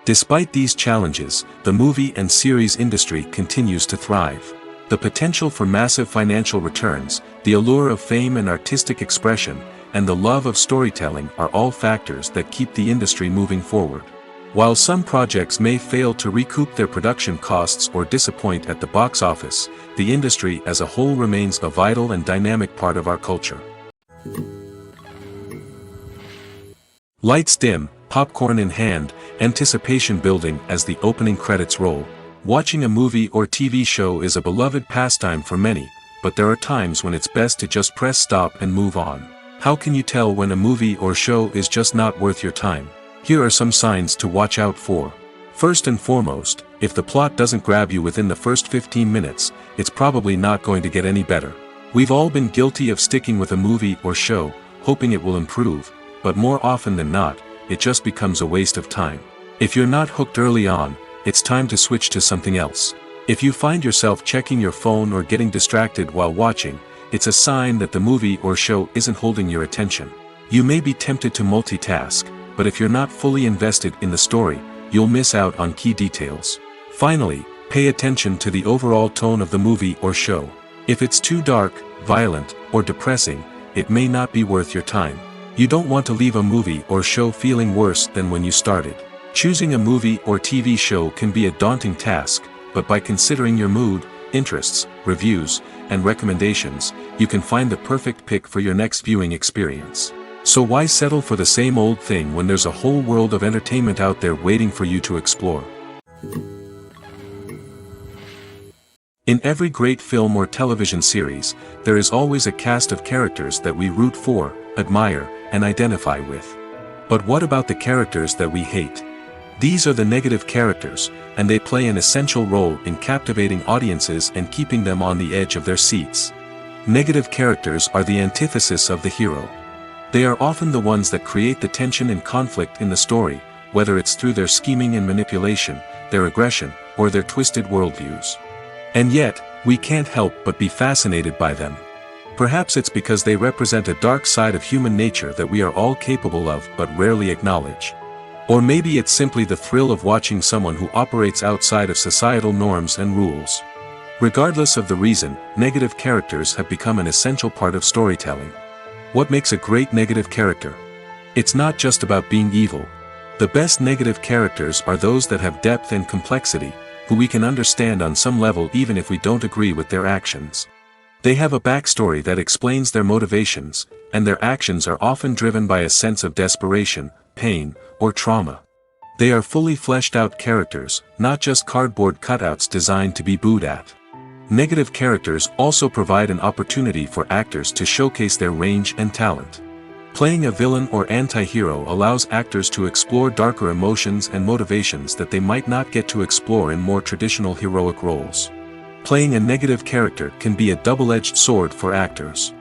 Despite these challenges, the movie and series industry continues to thrive. The potential for massive financial returns, the allure of fame and artistic expression, and the love of storytelling are all factors that keep the industry moving forward. While some projects may fail to recoup their production costs or disappoint at the box office, the industry as a whole remains a vital and dynamic part of our culture. Lights dim, popcorn in hand, anticipation building as the opening credits roll. Watching a movie or TV show is a beloved pastime for many, but there are times when it's best to just press stop and move on. How can you tell when a movie or show is just not worth your time? Here are some signs to watch out for. First and foremost, if the plot doesn't grab you within the first 15 minutes, it's probably not going to get any better. We've all been guilty of sticking with a movie or show, hoping it will improve, but more often than not, it just becomes a waste of time. If you're not hooked early on, it's time to switch to something else. If you find yourself checking your phone or getting distracted while watching, it's a sign that the movie or show isn't holding your attention. You may be tempted to multitask, but if you're not fully invested in the story, you'll miss out on key details. Finally, pay attention to the overall tone of the movie or show. If it's too dark, violent, or depressing, it may not be worth your time. You don't want to leave a movie or show feeling worse than when you started. Choosing a movie or TV show can be a daunting task, but by considering your mood, interests, reviews, and recommendations, you can find the perfect pick for your next viewing experience. So why settle for the same old thing when there's a whole world of entertainment out there waiting for you to explore? In every great film or television series, there is always a cast of characters that we root for, admire, and identify with. But what about the characters that we hate? These are the negative characters, and they play an essential role in captivating audiences and keeping them on the edge of their seats. Negative characters are the antithesis of the hero. They are often the ones that create the tension and conflict in the story, whether it's through their scheming and manipulation, their aggression, or their twisted worldviews. And yet, we can't help but be fascinated by them. Perhaps it's because they represent a dark side of human nature that we are all capable of but rarely acknowledge. Or maybe it's simply the thrill of watching someone who operates outside of societal norms and rules. Regardless of the reason, negative characters have become an essential part of storytelling. What makes a great negative character? It's not just about being evil. The best negative characters are those that have depth and complexity, who we can understand on some level even if we don't agree with their actions. They have a backstory that explains their motivations, and their actions are often driven by a sense of desperation, pain, or trauma. They are fully fleshed out characters, not just cardboard cutouts designed to be booed at. Negative characters also provide an opportunity for actors to showcase their range and talent. Playing a villain or anti-hero allows actors to explore darker emotions and motivations that they might not get to explore in more traditional heroic roles. Playing a negative character can be a double-edged sword for actors.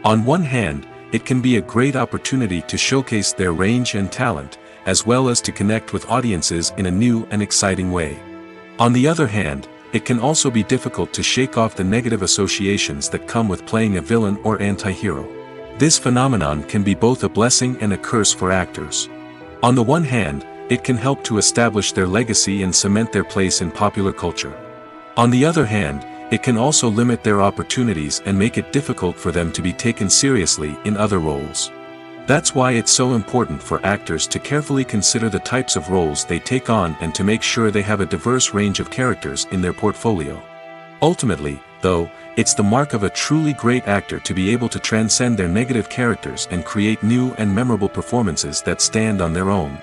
On one hand, it can be a great opportunity to showcase their range and talent, as well as to connect with audiences in a new and exciting way. On the other hand, it can also be difficult to shake off the negative associations that come with playing a villain or anti-hero. This phenomenon can be both a blessing and a curse for actors. On the one hand, it can help to establish their legacy and cement their place in popular culture. On the other hand, it can also limit their opportunities and make it difficult for them to be taken seriously in other roles. That's why it's so important for actors to carefully consider the types of roles they take on and to make sure they have a diverse range of characters in their portfolio. Ultimately, though, it's the mark of a truly great actor to be able to transcend their negative characters and create new and memorable performances that stand on their own.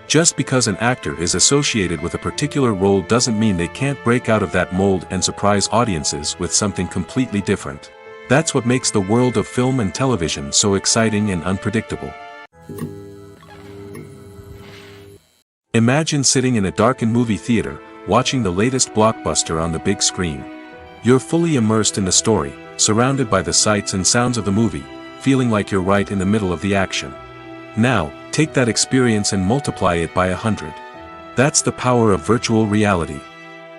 Just because an actor is associated with a particular role doesn't mean they can't break out of that mold and surprise audiences with something completely different. That's what makes the world of film and television so exciting and unpredictable. Imagine sitting in a darkened movie theater, watching the latest blockbuster on the big screen. You're fully immersed in the story, surrounded by the sights and sounds of the movie, feeling like you're right in the middle of the action. Now, take that experience and multiply it by 100. That's the power of virtual reality.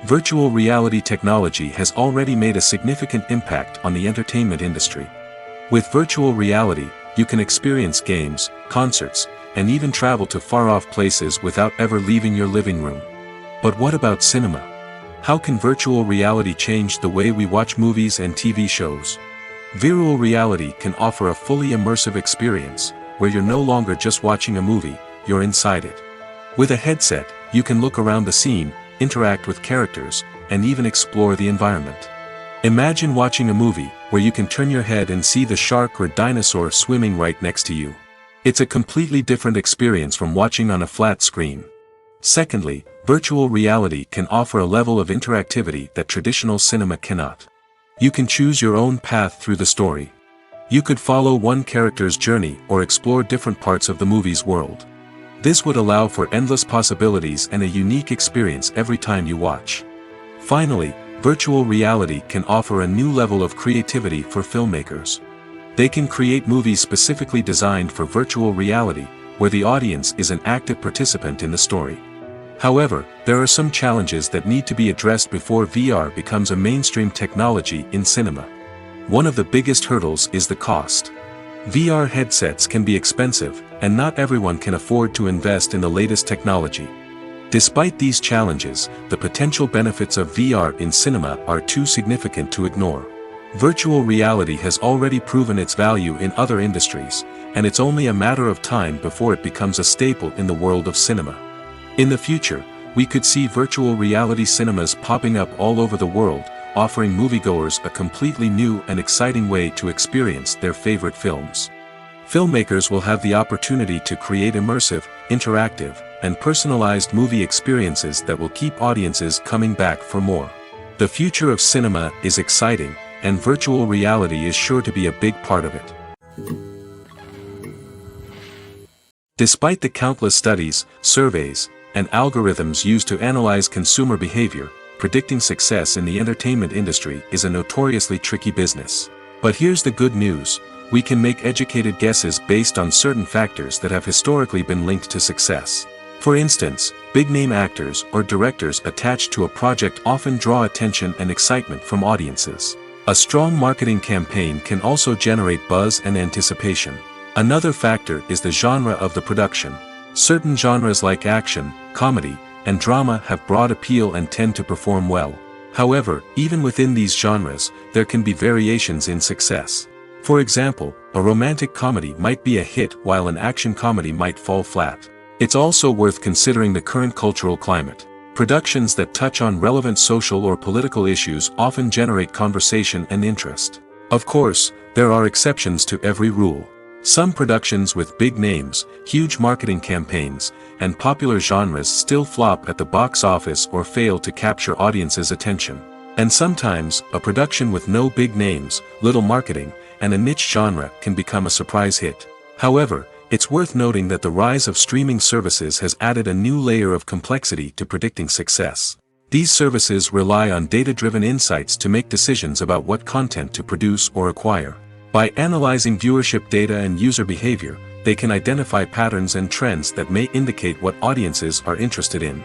Virtual reality technology has already made a significant impact on the entertainment industry. With virtual reality, you can experience games, concerts, and even travel to far-off places without ever leaving your living room. But what about cinema? How can virtual reality change the way we watch movies and TV shows? Virtual reality can offer a fully immersive experience, where you're no longer just watching a movie, you're inside it. With a headset, you can look around the scene, interact with characters, and even explore the environment. Imagine watching a movie where you can turn your head and see the shark or dinosaur swimming right next to you. It's a completely different experience from watching on a flat screen. Secondly, virtual reality can offer a level of interactivity that traditional cinema cannot. You can choose your own path through the story. You could follow one character's journey or explore different parts of the movie's world. This would allow for endless possibilities and a unique experience every time you watch. Finally, virtual reality can offer a new level of creativity for filmmakers. They can create movies specifically designed for virtual reality, where the audience is an active participant in the story. However, there are some challenges that need to be addressed before VR becomes a mainstream technology in cinema. One of the biggest hurdles is the cost. VR headsets can be expensive, and not everyone can afford to invest in the latest technology. Despite these challenges, the potential benefits of VR in cinema are too significant to ignore. Virtual reality has already proven its value in other industries, and it's only a matter of time before it becomes a staple in the world of cinema. In the future, we could see virtual reality cinemas popping up all over the world, offering moviegoers a completely new and exciting way to experience their favorite films. Filmmakers will have the opportunity to create immersive, interactive, and personalized movie experiences that will keep audiences coming back for more. The future of cinema is exciting, and virtual reality is sure to be a big part of it. Despite the countless studies, surveys, and algorithms used to analyze consumer behavior, predicting success in the entertainment industry is a notoriously tricky business. But here's the good news: we can make educated guesses based on certain factors that have historically been linked to success. For instance, big-name actors or directors attached to a project often draw attention and excitement from audiences. A strong marketing campaign can also generate buzz and anticipation. Another factor is the genre of the production. Certain genres like action, comedy, and drama have broad appeal and tend to perform well. However, even within these genres, there can be variations in success. For example, a romantic comedy might be a hit while an action comedy might fall flat. It's also worth considering the current cultural climate. Productions that touch on relevant social or political issues often generate conversation and interest. Of course, there are exceptions to every rule. Some productions with big names, huge marketing campaigns, and popular genres still flop at the box office or fail to capture audiences' attention. And sometimes, a production with no big names, little marketing, and a niche genre can become a surprise hit. However, it's worth noting that the rise of streaming services has added a new layer of complexity to predicting success. These services rely on data-driven insights to make decisions about what content to produce or acquire. By analyzing viewership data and user behavior, they can identify patterns and trends that may indicate what audiences are interested in.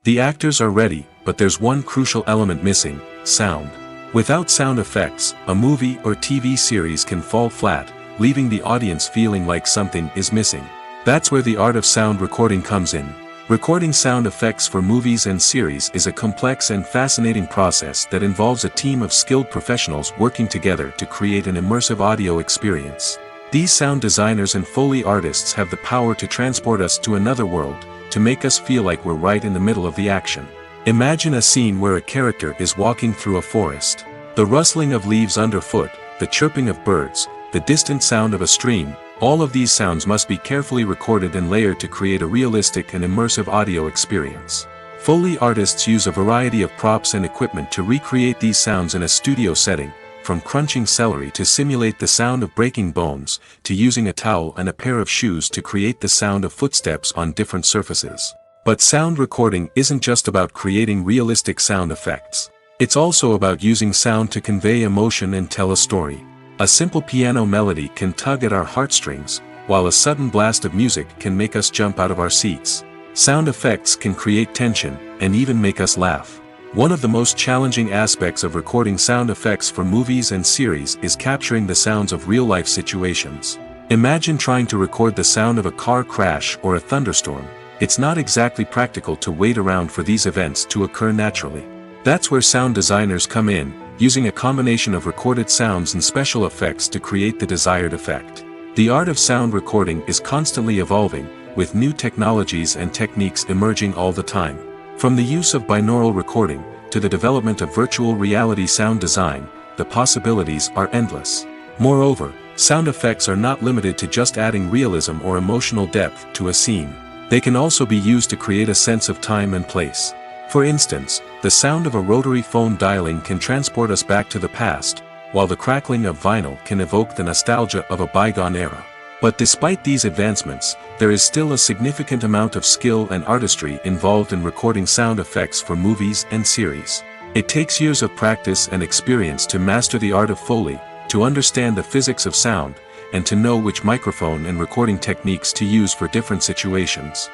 The actors are ready, but there's one crucial element missing: sound. Without sound effects, a movie or TV series can fall flat, leaving the audience feeling like something is missing. That's where the art of sound recording comes in. Recording sound effects for movies and series is a complex and fascinating process that involves a team of skilled professionals working together to create an immersive audio experience. These sound designers and Foley artists have the power to transport us to another world, to make us feel like we're right in the middle of the action. Imagine a scene where a character is walking through a forest. The rustling of leaves underfoot, the chirping of birds, the distant sound of a stream, all of these sounds must be carefully recorded and layered to create a realistic and immersive audio experience. Foley artists use a variety of props and equipment to recreate these sounds in a studio setting, from crunching celery to simulate the sound of breaking bones, to using a towel and a pair of shoes to create the sound of footsteps on different surfaces. But sound recording isn't just about creating realistic sound effects. It's also about using sound to convey emotion and tell a story. A simple piano melody can tug at our heartstrings, while a sudden blast of music can make us jump out of our seats. Sound effects can create tension, and even make us laugh. One of the most challenging aspects of recording sound effects for movies and series is capturing the sounds of real-life situations. Imagine trying to record the sound of a car crash or a thunderstorm. It's not exactly practical to wait around for these events to occur naturally. That's where sound designers come in, using a combination of recorded sounds and special effects to create the desired effect. The art of sound recording is constantly evolving, with new technologies and techniques emerging all the time. From the use of binaural recording, to the development of virtual reality sound design, the possibilities are endless. Moreover, sound effects are not limited to just adding realism or emotional depth to a scene. They can also be used to create a sense of time and place. For instance, the sound of a rotary phone dialing can transport us back to the past, while the crackling of vinyl can evoke the nostalgia of a bygone era. But despite these advancements, there is still a significant amount of skill and artistry involved in recording sound effects for movies and series. It takes years of practice and experience to master the art of Foley, to understand the physics of sound, and to know which microphone and recording techniques to use for different situations.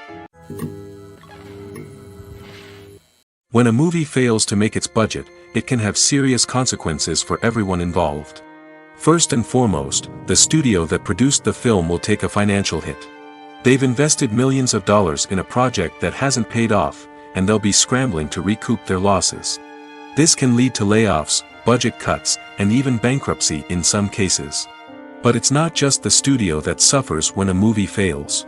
When a movie fails to make its budget, it can have serious consequences for everyone involved. First and foremost, the studio that produced the film will take a financial hit. They've invested millions of dollars in a project that hasn't paid off, and they'll be scrambling to recoup their losses. This can lead to layoffs, budget cuts, and even bankruptcy in some cases. But it's not just the studio that suffers when a movie fails.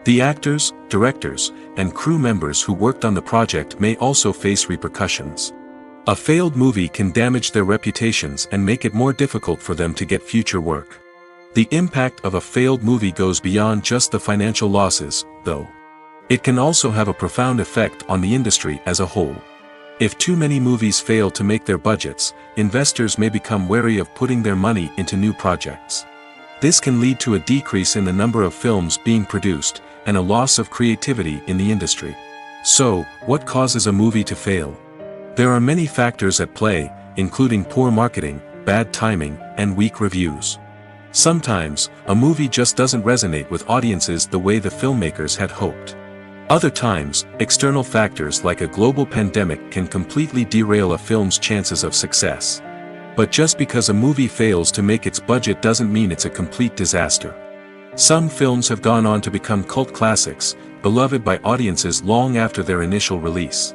The actors, directors, and crew members who worked on the project may also face repercussions. A failed movie can damage their reputations and make it more difficult for them to get future work. The impact of a failed movie goes beyond just the financial losses, though. It can also have a profound effect on the industry as a whole. If too many movies fail to make their budgets, investors may become wary of putting their money into new projects. This can lead to a decrease in the number of films being produced, and a loss of creativity in the industry. So, what causes a movie to fail? There are many factors at play, including poor marketing, bad timing, and weak reviews. Sometimes, a movie just doesn't resonate with audiences the way the filmmakers had hoped. Other times, external factors like a global pandemic can completely derail a film's chances of success. But just because a movie fails to make its budget doesn't mean it's a complete disaster. Some films have gone on to become cult classics, beloved by audiences long after their initial release.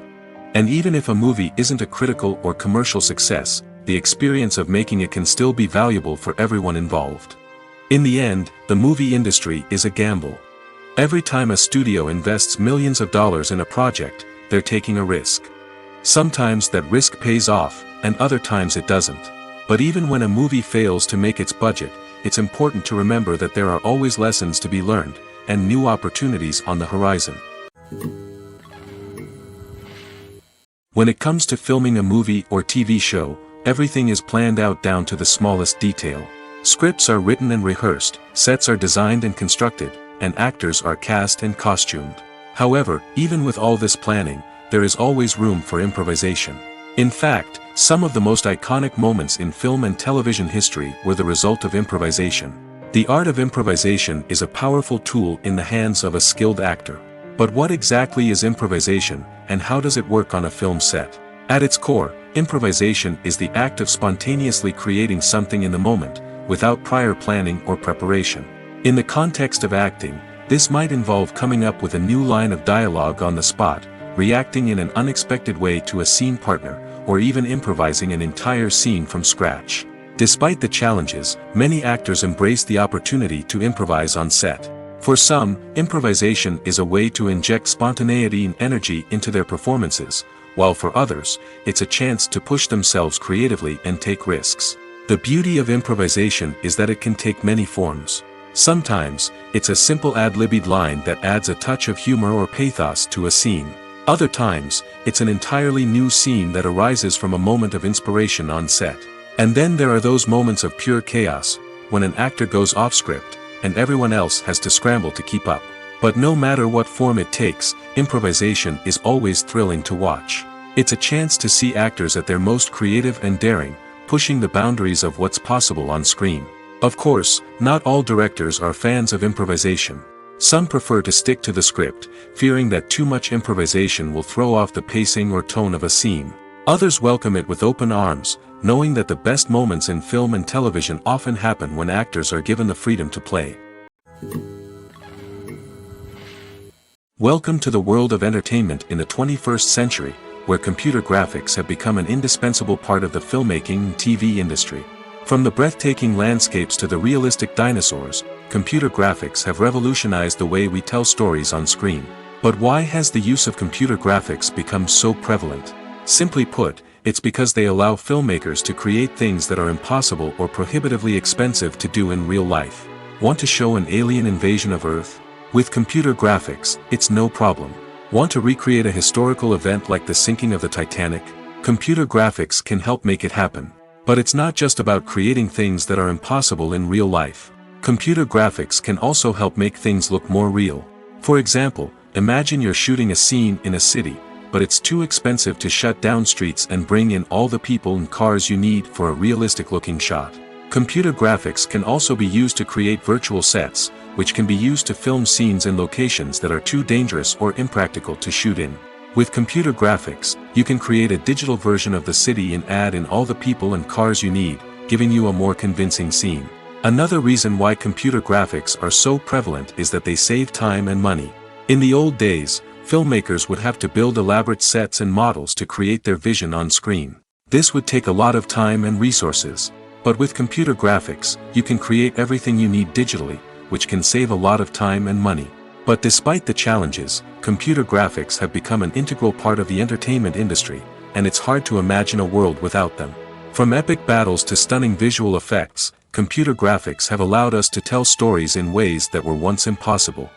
And even if a movie isn't a critical or commercial success, the experience of making it can still be valuable for everyone involved. In the end, the movie industry is a gamble. Every time a studio invests millions of dollars in a project, they're taking a risk. Sometimes that risk pays off, and other times it doesn't. But even when a movie fails to make its budget, it's important to remember that there are always lessons to be learned, and new opportunities on the horizon. When it comes to filming a movie or TV show, everything is planned out down to the smallest detail. Scripts are written and rehearsed, sets are designed and constructed, and actors are cast and costumed. However, even with all this planning, there is always room for improvisation. In fact, some of the most iconic moments in film and television history were the result of improvisation. The art of improvisation is a powerful tool in the hands of a skilled actor. But what exactly is improvisation, and how does it work on a film set? At its core, improvisation is the act of spontaneously creating something in the moment, without prior planning or preparation. In the context of acting, this might involve coming up with a new line of dialogue on the spot, reacting in an unexpected way to a scene partner, or even improvising an entire scene from scratch. Despite the challenges, many actors embrace the opportunity to improvise on set. For some, improvisation is a way to inject spontaneity and energy into their performances, while for others, it's a chance to push themselves creatively and take risks. The beauty of improvisation is that it can take many forms. Sometimes, it's a simple ad-libbed line that adds a touch of humor or pathos to a scene. Other times, it's an entirely new scene that arises from a moment of inspiration on set. And then there are those moments of pure chaos, when an actor goes off script, and everyone else has to scramble to keep up. But no matter what form it takes, improvisation is always thrilling to watch. It's a chance to see actors at their most creative and daring, pushing the boundaries of what's possible on screen. Of course, not all directors are fans of improvisation. Some prefer to stick to the script, fearing that too much improvisation will throw off the pacing or tone of a scene. Others welcome it with open arms, knowing that the best moments in film and television often happen when actors are given the freedom to play. Welcome to the world of entertainment in the 21st century, where computer graphics have become an indispensable part of the filmmaking and TV industry. From the breathtaking landscapes to the realistic dinosaurs, computer graphics have revolutionized the way we tell stories on screen. But why has the use of computer graphics become so prevalent? Simply put, it's because they allow filmmakers to create things that are impossible or prohibitively expensive to do in real life. Want to show an alien invasion of Earth? With computer graphics, it's no problem. Want to recreate a historical event like the sinking of the Titanic? Computer graphics can help make it happen. But it's not just about creating things that are impossible in real life. Computer graphics can also help make things look more real. For example, imagine you're shooting a scene in a city, but it's too expensive to shut down streets and bring in all the people and cars you need for a realistic-looking shot. Computer graphics can also be used to create virtual sets, which can be used to film scenes in locations that are too dangerous or impractical to shoot in. With computer graphics, you can create a digital version of the city and add in all the people and cars you need, giving you a more convincing scene. Another reason why computer graphics are so prevalent is that they save time and money. In the old days, filmmakers would have to build elaborate sets and models to create their vision on screen. This would take a lot of time and resources. But with computer graphics, you can create everything you need digitally, which can save a lot of time and money. But despite the challenges, computer graphics have become an integral part of the entertainment industry, and it's hard to imagine a world without them. From epic battles to stunning visual effects, computer graphics have allowed us to tell stories in ways that were once impossible.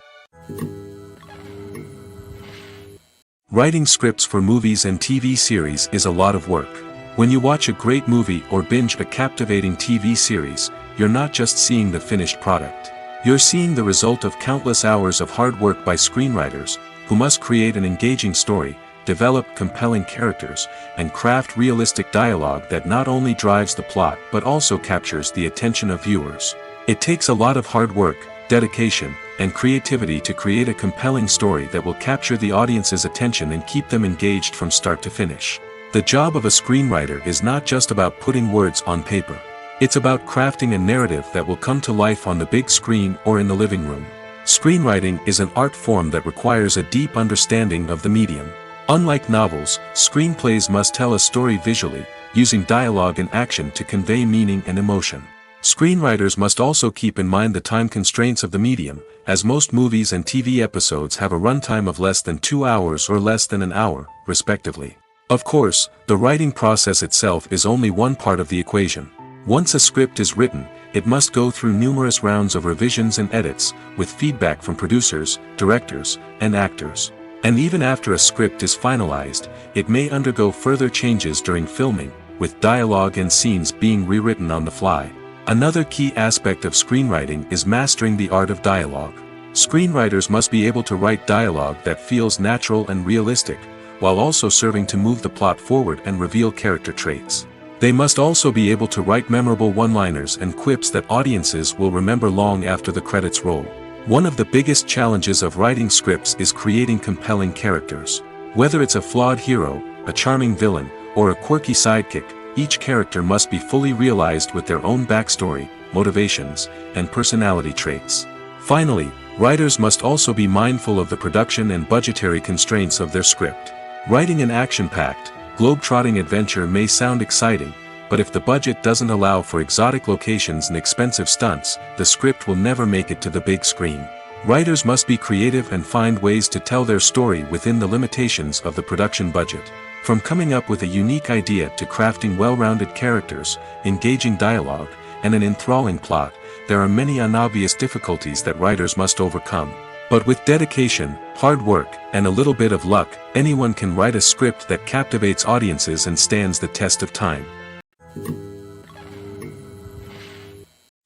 Writing scripts for movies and TV series is a lot of work. When you watch a great movie or binge a captivating TV series, you're not just seeing the finished product. You're seeing the result of countless hours of hard work by screenwriters, who must create an engaging story, develop compelling characters, and craft realistic dialogue that not only drives the plot but also captures the attention of viewers. It takes a lot of hard work, dedication, and creativity to create a compelling story that will capture the audience's attention and keep them engaged from start to finish. The job of a screenwriter is not just about putting words on paper. It's about crafting a narrative that will come to life on the big screen or in the living room. Screenwriting is an art form that requires a deep understanding of the medium. Unlike novels, screenplays must tell a story visually, using dialogue and action to convey meaning and emotion. Screenwriters must also keep in mind the time constraints of the medium, as most movies and TV episodes have a runtime of less than 2 hours or less than an hour, respectively. Of course, the writing process itself is only one part of the equation. Once a script is written, it must go through numerous rounds of revisions and edits, with feedback from producers, directors, and actors. And even after a script is finalized, it may undergo further changes during filming, with dialogue and scenes being rewritten on the fly. Another key aspect of screenwriting is mastering the art of dialogue. Screenwriters must be able to write dialogue that feels natural and realistic, while also serving to move the plot forward and reveal character traits. They must also be able to write memorable one-liners and quips that audiences will remember long after the credits roll. One of the biggest challenges of writing scripts is creating compelling characters. Whether it's a flawed hero, a charming villain, or a quirky sidekick, each character must be fully realized with their own backstory, motivations, and personality traits. Finally, writers must also be mindful of the production and budgetary constraints of their script. Writing an action-packed, globe-trotting adventure may sound exciting, but if the budget doesn't allow for exotic locations and expensive stunts, the script will never make it to the big screen. Writers must be creative and find ways to tell their story within the limitations of the production budget. From coming up with a unique idea to crafting well-rounded characters, engaging dialogue, and an enthralling plot, there are many unobvious difficulties that writers must overcome. But with dedication, hard work, and a little bit of luck, anyone can write a script that captivates audiences and stands the test of time.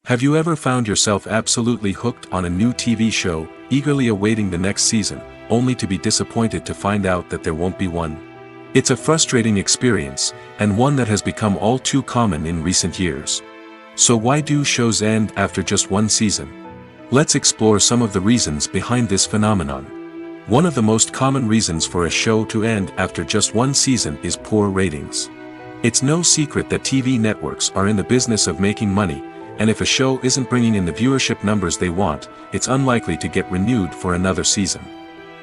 Have you ever found yourself absolutely hooked on a new TV show, eagerly awaiting the next season, only to be disappointed to find out that there won't be one? It's a frustrating experience, and one that has become all too common in recent years. So why do shows end after just one season? Let's explore some of the reasons behind this phenomenon. One of the most common reasons for a show to end after just one season is poor ratings. It's no secret that TV networks are in the business of making money, and if a show isn't bringing in the viewership numbers they want, it's unlikely to get renewed for another season.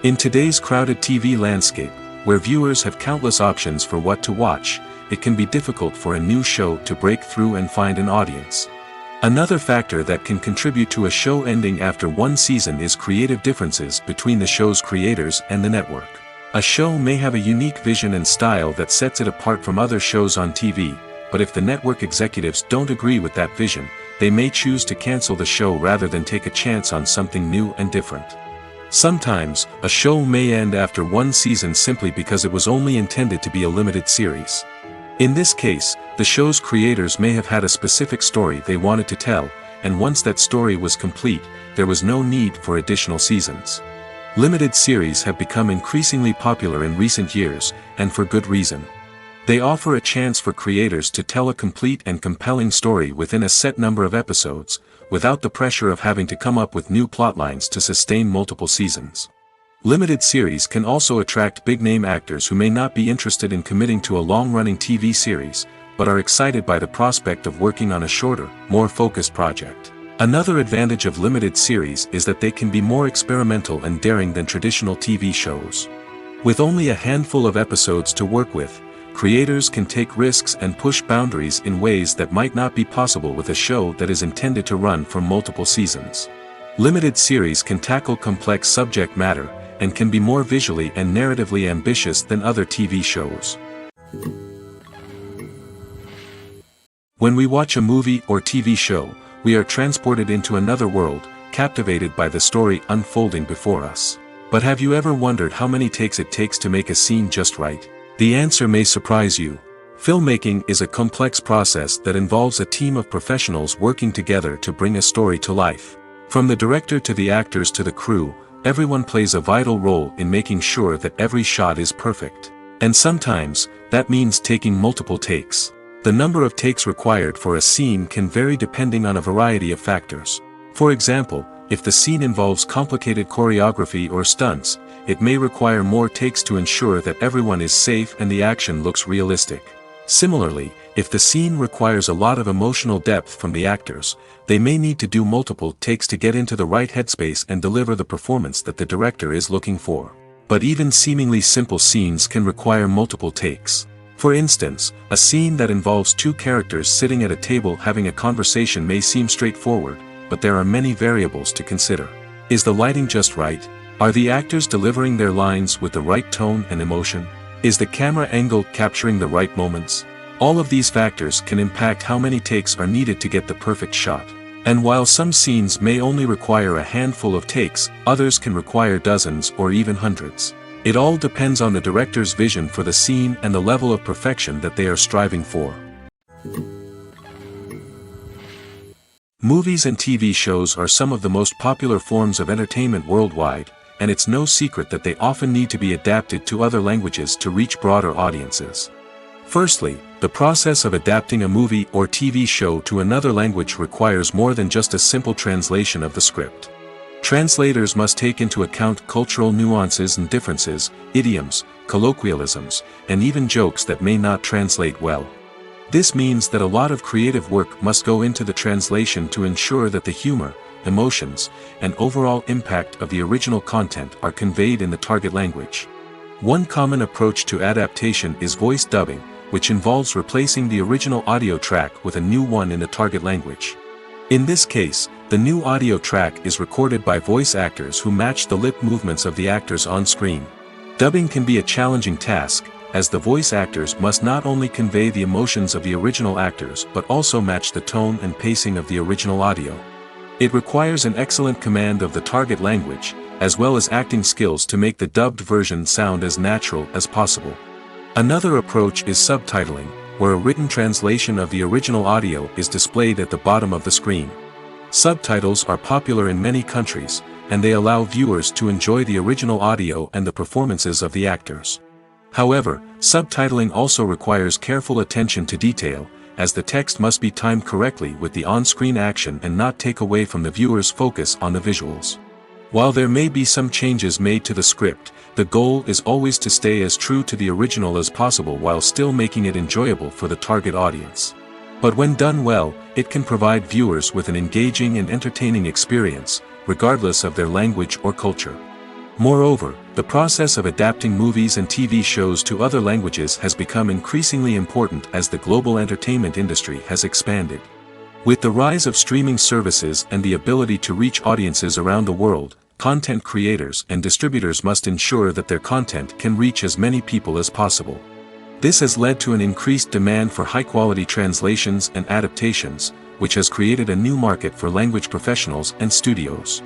In today's crowded TV landscape, where viewers have countless options for what to watch, it can be difficult for a new show to break through and find an audience. Another factor that can contribute to a show ending after one season is creative differences between the show's creators and the network. A show may have a unique vision and style that sets it apart from other shows on TV, but if the network executives don't agree with that vision, they may choose to cancel the show rather than take a chance on something new and different. Sometimes, a show may end after one season simply because it was only intended to be a limited series. In this case, the show's creators may have had a specific story they wanted to tell, and once that story was complete, there was no need for additional seasons. Limited series have become increasingly popular in recent years, and for good reason. They offer a chance for creators to tell a complete and compelling story within a set number of episodes, without the pressure of having to come up with new plotlines to sustain multiple seasons. Limited series can also attract big-name actors who may not be interested in committing to a long-running TV series, but are excited by the prospect of working on a shorter, more focused project. Another advantage of limited series is that they can be more experimental and daring than traditional TV shows. With only a handful of episodes to work with, creators can take risks and push boundaries in ways that might not be possible with a show that is intended to run for multiple seasons. Limited series can tackle complex subject matter, and can be more visually and narratively ambitious than other TV shows. When we watch a movie or TV show, we are transported into another world, captivated by the story unfolding before us. But have you ever wondered how many takes it takes to make a scene just right? The answer may surprise you. Filmmaking is a complex process that involves a team of professionals working together to bring a story to life. From the director to the actors to the crew, everyone plays a vital role in making sure that every shot is perfect. And sometimes, that means taking multiple takes. The number of takes required for a scene can vary depending on a variety of factors. For example, if the scene involves complicated choreography or stunts, it may require more takes to ensure that everyone is safe and the action looks realistic. Similarly, if the scene requires a lot of emotional depth from the actors, they may need to do multiple takes to get into the right headspace and deliver the performance that the director is looking for. But even seemingly simple scenes can require multiple takes. For instance, a scene that involves two characters sitting at a table having a conversation may seem straightforward, but there are many variables to consider. Is the lighting just right? Are the actors delivering their lines with the right tone and emotion? Is the camera angle capturing the right moments? All of these factors can impact how many takes are needed to get the perfect shot. And while some scenes may only require a handful of takes, others can require dozens or even hundreds. It all depends on the director's vision for the scene and the level of perfection that they are striving for. Movies and TV shows are some of the most popular forms of entertainment worldwide, and it's no secret that they often need to be adapted to other languages to reach broader audiences. Firstly, the process of adapting a movie or TV show to another language requires more than just a simple translation of the script. Translators must take into account cultural nuances and differences, idioms, colloquialisms, and even jokes that may not translate well. This means that a lot of creative work must go into the translation to ensure that the humor, emotions, and overall impact of the original content are conveyed in the target language. One common approach to adaptation is voice dubbing, which involves replacing the original audio track with a new one in the target language. In this case, the new audio track is recorded by voice actors who match the lip movements of the actors on screen. Dubbing can be a challenging task, as the voice actors must not only convey the emotions of the original actors but also match the tone and pacing of the original audio. It requires an excellent command of the target language, as well as acting skills to make the dubbed version sound as natural as possible. Another approach is subtitling, where a written translation of the original audio is displayed at the bottom of the screen. Subtitles are popular in many countries, and they allow viewers to enjoy the original audio and the performances of the actors. However, subtitling also requires careful attention to detail, as the text must be timed correctly with the on-screen action and not take away from the viewer's focus on the visuals. While there may be some changes made to the script, the goal is always to stay as true to the original as possible while still making it enjoyable for the target audience. But when done well, it can provide viewers with an engaging and entertaining experience, regardless of their language or culture. Moreover, the process of adapting movies and TV shows to other languages has become increasingly important as the global entertainment industry has expanded. With the rise of streaming services and the ability to reach audiences around the world, content creators and distributors must ensure that their content can reach as many people as possible. This has led to an increased demand for high-quality translations and adaptations, which has created a new market for language professionals and studios.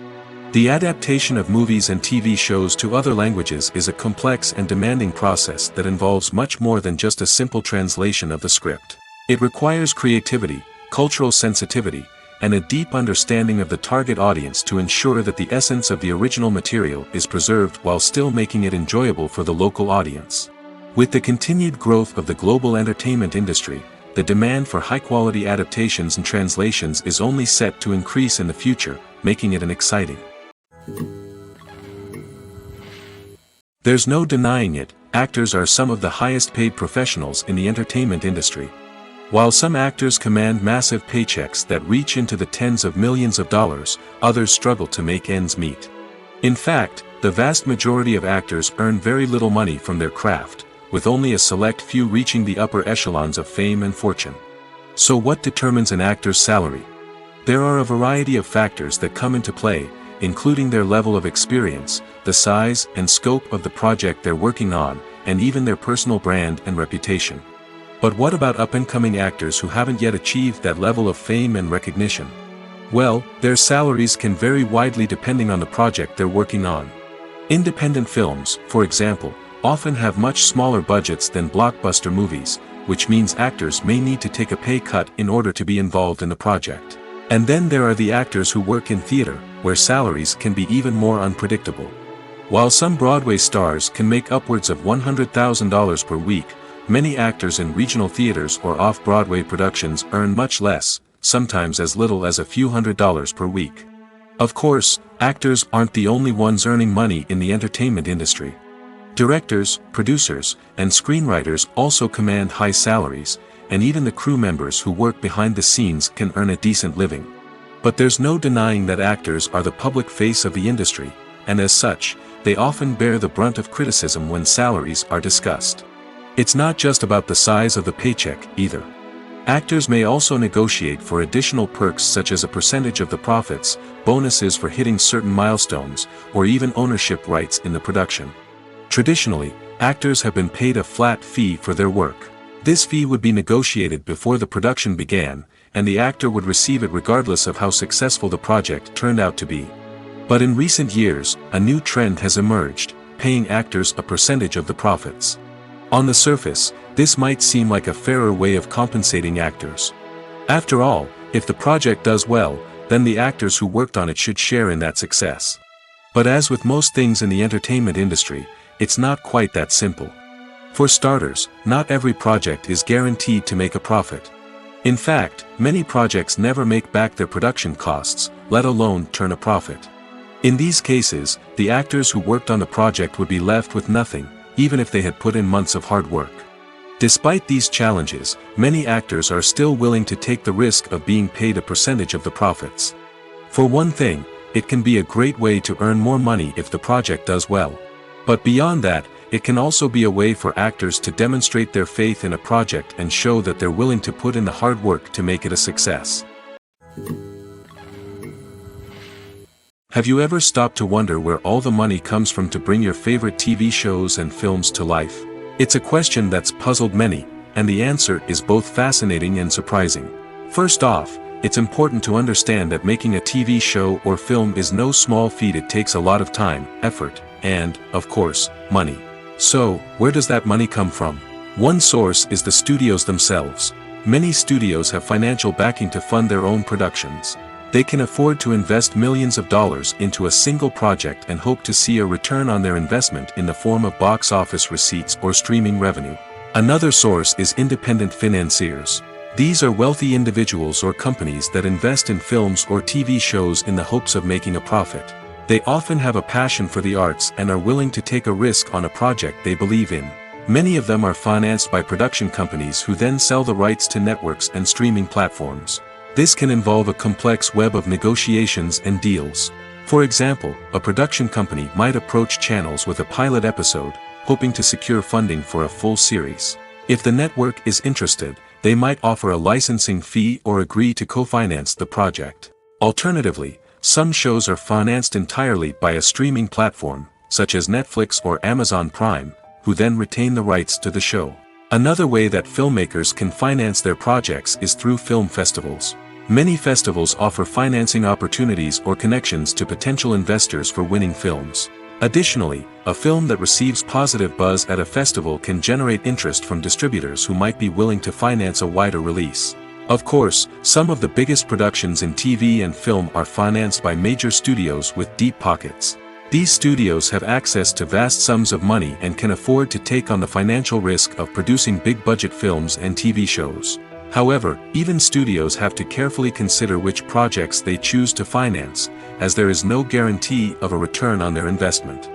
The adaptation of movies and TV shows to other languages is a complex and demanding process that involves much more than just a simple translation of the script. It requires creativity, cultural sensitivity, and a deep understanding of the target audience to ensure that the essence of the original material is preserved while still making it enjoyable for the local audience. With the continued growth of the global entertainment industry, the demand for high-quality adaptations and translations is only set to increase in the future, making it an exciting. There's no denying it, actors are some of the highest-paid professionals in the entertainment industry. While some actors command massive paychecks that reach into the tens of millions of dollars, others struggle to make ends meet. In fact, the vast majority of actors earn very little money from their craft, with only a select few reaching the upper echelons of fame and fortune. So what determines an actor's salary? There are a variety of factors that come into play, including their level of experience, the size and scope of the project they're working on, and even their personal brand and reputation. But what about up-and-coming actors who haven't yet achieved that level of fame and recognition? Well, their salaries can vary widely depending on the project they're working on. Independent films, for example, often have much smaller budgets than blockbuster movies, which means actors may need to take a pay cut in order to be involved in the project. And then there are the actors who work in theater, where salaries can be even more unpredictable. While some Broadway stars can make upwards of $100,000 per week, many actors in regional theaters or off-Broadway productions earn much less, sometimes as little as a few $100s per week. Of course, actors aren't the only ones earning money in the entertainment industry. Directors, producers, and screenwriters also command high salaries, and even the crew members who work behind the scenes can earn a decent living. But there's no denying that actors are the public face of the industry, and as such, they often bear the brunt of criticism when salaries are discussed. It's not just about the size of the paycheck, either. Actors may also negotiate for additional perks such as a percentage of the profits, bonuses for hitting certain milestones, or even ownership rights in the production. Traditionally, actors have been paid a flat fee for their work. This fee would be negotiated before the production began, and the actor would receive it regardless of how successful the project turned out to be. But in recent years, a new trend has emerged, paying actors a percentage of the profits. On the surface, this might seem like a fairer way of compensating actors. After all, if the project does well, then the actors who worked on it should share in that success. But as with most things in the entertainment industry, it's not quite that simple. For starters, not every project is guaranteed to make a profit. In fact, many projects never make back their production costs, let alone turn a profit. In these cases, the actors who worked on the project would be left with nothing, even if they had put in months of hard work. Despite these challenges, many actors are still willing to take the risk of being paid a percentage of the profits. For one thing, it can be a great way to earn more money if the project does well. But beyond that, it can also be a way for actors to demonstrate their faith in a project and show that they're willing to put in the hard work to make it a success. Have you ever stopped to wonder where all the money comes from to bring your favorite TV shows and films to life? It's a question that's puzzled many, and the answer is both fascinating and surprising. First off, it's important to understand that making a TV show or film is no small feat. It takes a lot of time, effort, and, of course, money. So, where does that money come from? One source is the studios themselves. Many studios have financial backing to fund their own productions. They can afford to invest millions of dollars into a single project and hope to see a return on their investment in the form of box office receipts or streaming revenue. Another source is independent financiers. These are wealthy individuals or companies that invest in films or TV shows in the hopes of making a profit. They often have a passion for the arts and are willing to take a risk on a project they believe in. Many of them are financed by production companies who then sell the rights to networks and streaming platforms. This can involve a complex web of negotiations and deals. For example, a production company might approach channels with a pilot episode, hoping to secure funding for a full series. If the network is interested, they might offer a licensing fee or agree to co-finance the project. Alternatively, some shows are financed entirely by a streaming platform, such as Netflix or Amazon Prime, who then retain the rights to the show. Another way that filmmakers can finance their projects is through film festivals. Many festivals offer financing opportunities or connections to potential investors for winning films. Additionally, a film that receives positive buzz at a festival can generate interest from distributors who might be willing to finance a wider release. Of course, some of the biggest productions in TV and film are financed by major studios with deep pockets. These studios have access to vast sums of money and can afford to take on the financial risk of producing big-budget films and TV shows. However, even studios have to carefully consider which projects they choose to finance, as there is no guarantee of a return on their investment.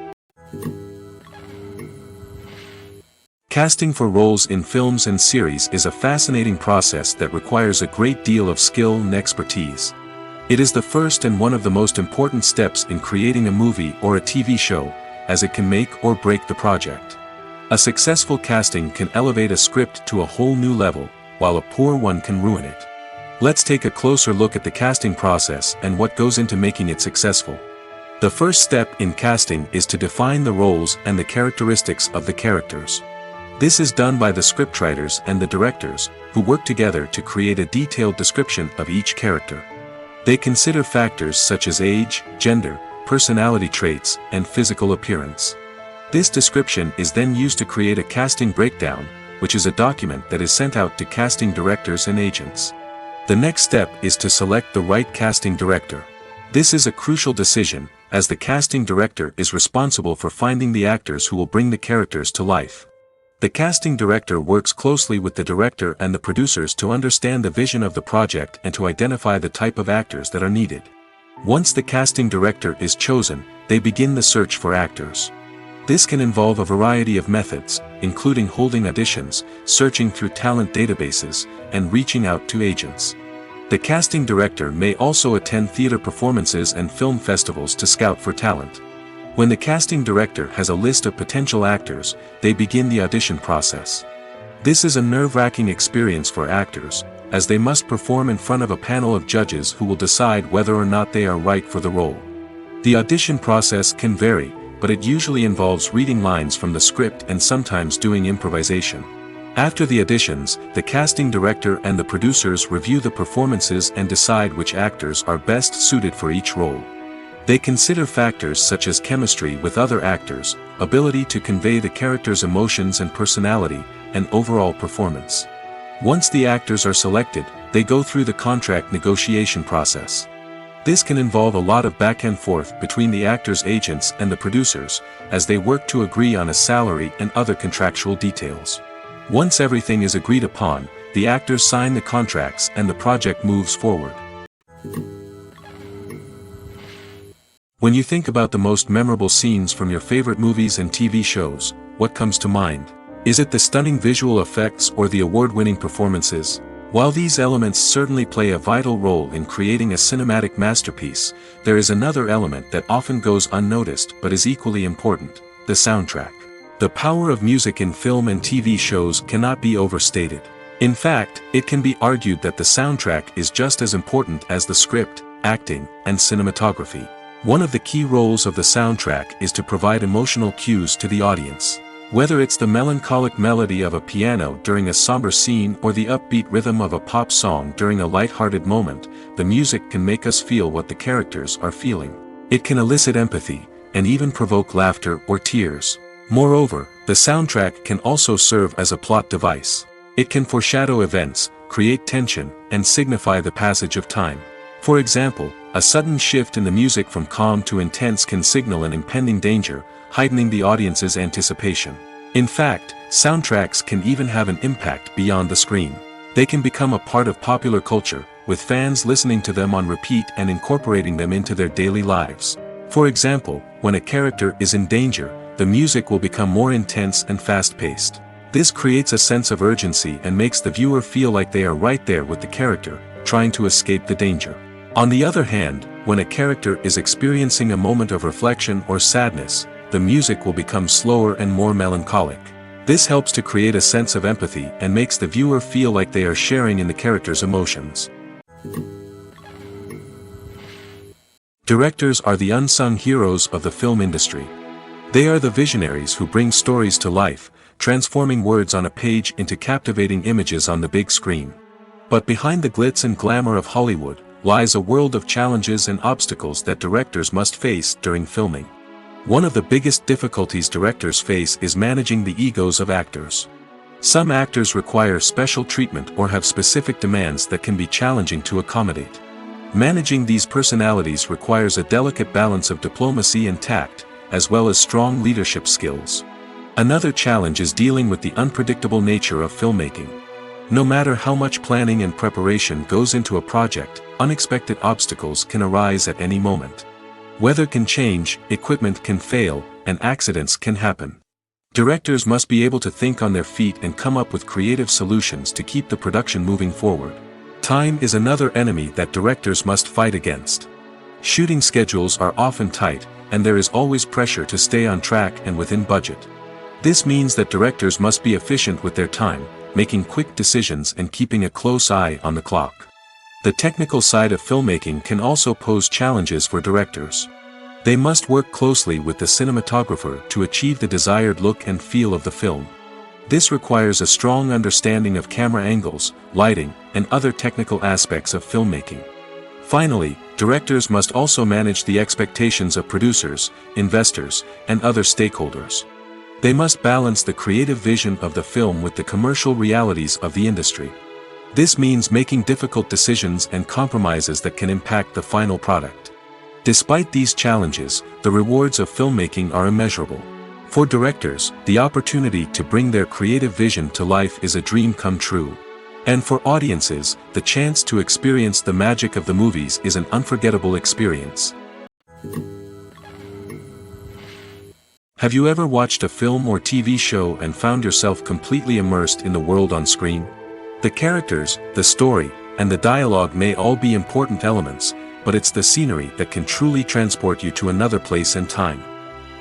Casting for roles in films and series is a fascinating process that requires a great deal of skill and expertise. It is the first and one of the most important steps in creating a movie or a TV show, as it can make or break the project. A successful casting can elevate a script to a whole new level, while a poor one can ruin it. Let's take a closer look at the casting process and what goes into making it successful. The first step in casting is to define the roles and the characteristics of the characters. This is done by the scriptwriters and the directors, who work together to create a detailed description of each character. They consider factors such as age, gender, personality traits, and physical appearance. This description is then used to create a casting breakdown, which is a document that is sent out to casting directors and agents. The next step is to select the right casting director. This is a crucial decision, as the casting director is responsible for finding the actors who will bring the characters to life. The casting director works closely with the director and the producers to understand the vision of the project and to identify the type of actors that are needed. Once the casting director is chosen, they begin the search for actors. This can involve a variety of methods, including holding auditions, searching through talent databases, and reaching out to agents. The casting director may also attend theater performances and film festivals to scout for talent. When the casting director has a list of potential actors, they begin the audition process. This is a nerve-wracking experience for actors, as they must perform in front of a panel of judges who will decide whether or not they are right for the role. The audition process can vary, but it usually involves reading lines from the script and sometimes doing improvisation. After the auditions, the casting director and the producers review the performances and decide which actors are best suited for each role. They consider factors such as chemistry with other actors, ability to convey the character's emotions and personality, and overall performance. Once the actors are selected, they go through the contract negotiation process. This can involve a lot of back and forth between the actors' agents and the producers, as they work to agree on a salary and other contractual details. Once everything is agreed upon, the actors sign the contracts and the project moves forward. When you think about the most memorable scenes from your favorite movies and TV shows, what comes to mind? Is it the stunning visual effects or the award-winning performances? While these elements certainly play a vital role in creating a cinematic masterpiece, there is another element that often goes unnoticed but is equally important: the soundtrack. The power of music in film and TV shows cannot be overstated. In fact, it can be argued that the soundtrack is just as important as the script, acting, and cinematography. One of the key roles of the soundtrack is to provide emotional cues to the audience. Whether it's the melancholic melody of a piano during a somber scene or the upbeat rhythm of a pop song during a light-hearted moment, the music can make us feel what the characters are feeling. It can elicit empathy, and even provoke laughter or tears. Moreover, the soundtrack can also serve as a plot device. It can foreshadow events, create tension, and signify the passage of time. For example, a sudden shift in the music from calm to intense can signal an impending danger, heightening the audience's anticipation. In fact, soundtracks can even have an impact beyond the screen. They can become a part of popular culture, with fans listening to them on repeat and incorporating them into their daily lives. For example, when a character is in danger, the music will become more intense and fast-paced. This creates a sense of urgency and makes the viewer feel like they are right there with the character, trying to escape the danger. On the other hand, when a character is experiencing a moment of reflection or sadness, the music will become slower and more melancholic. This helps to create a sense of empathy and makes the viewer feel like they are sharing in the character's emotions. Directors are the unsung heroes of the film industry. They are the visionaries who bring stories to life, transforming words on a page into captivating images on the big screen. But behind the glitz and glamour of Hollywood lies a world of challenges and obstacles that directors must face during filming. One of the biggest difficulties directors face is managing the egos of actors. Some actors require special treatment or have specific demands that can be challenging to accommodate. Managing these personalities requires a delicate balance of diplomacy and tact, as well as strong leadership skills. Another challenge is dealing with the unpredictable nature of filmmaking. No matter how much planning and preparation goes into a project, unexpected obstacles can arise at any moment. Weather can change, equipment can fail, and accidents can happen. Directors must be able to think on their feet and come up with creative solutions to keep the production moving forward. Time is another enemy that directors must fight against. Shooting schedules are often tight, and there is always pressure to stay on track and within budget. This means that directors must be efficient with their time, making quick decisions and keeping a close eye on the clock. The technical side of filmmaking can also pose challenges for directors. They must work closely with the cinematographer to achieve the desired look and feel of the film. This requires a strong understanding of camera angles, lighting, and other technical aspects of filmmaking. Finally, directors must also manage the expectations of producers, investors, and other stakeholders. They must balance the creative vision of the film with the commercial realities of the industry. This means making difficult decisions and compromises that can impact the final product. Despite these challenges, the rewards of filmmaking are immeasurable. For directors, the opportunity to bring their creative vision to life is a dream come true. And for audiences, the chance to experience the magic of the movies is an unforgettable experience. Have you ever watched a film or TV show and found yourself completely immersed in the world on screen? The characters, the story, and the dialogue may all be important elements, but it's the scenery that can truly transport you to another place and time.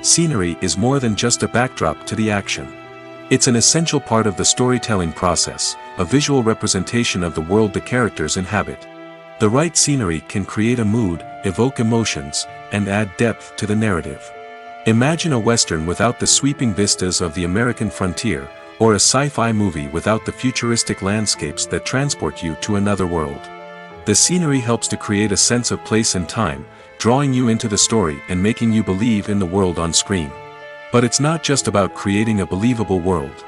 Scenery is more than just a backdrop to the action. It's an essential part of the storytelling process, a visual representation of the world the characters inhabit. The right scenery can create a mood, evoke emotions, and add depth to the narrative. Imagine a Western without the sweeping vistas of the American frontier, or a sci-fi movie without the futuristic landscapes that transport you to another world. The scenery helps to create a sense of place and time, drawing you into the story and making you believe in the world on screen. But it's not just about creating a believable world.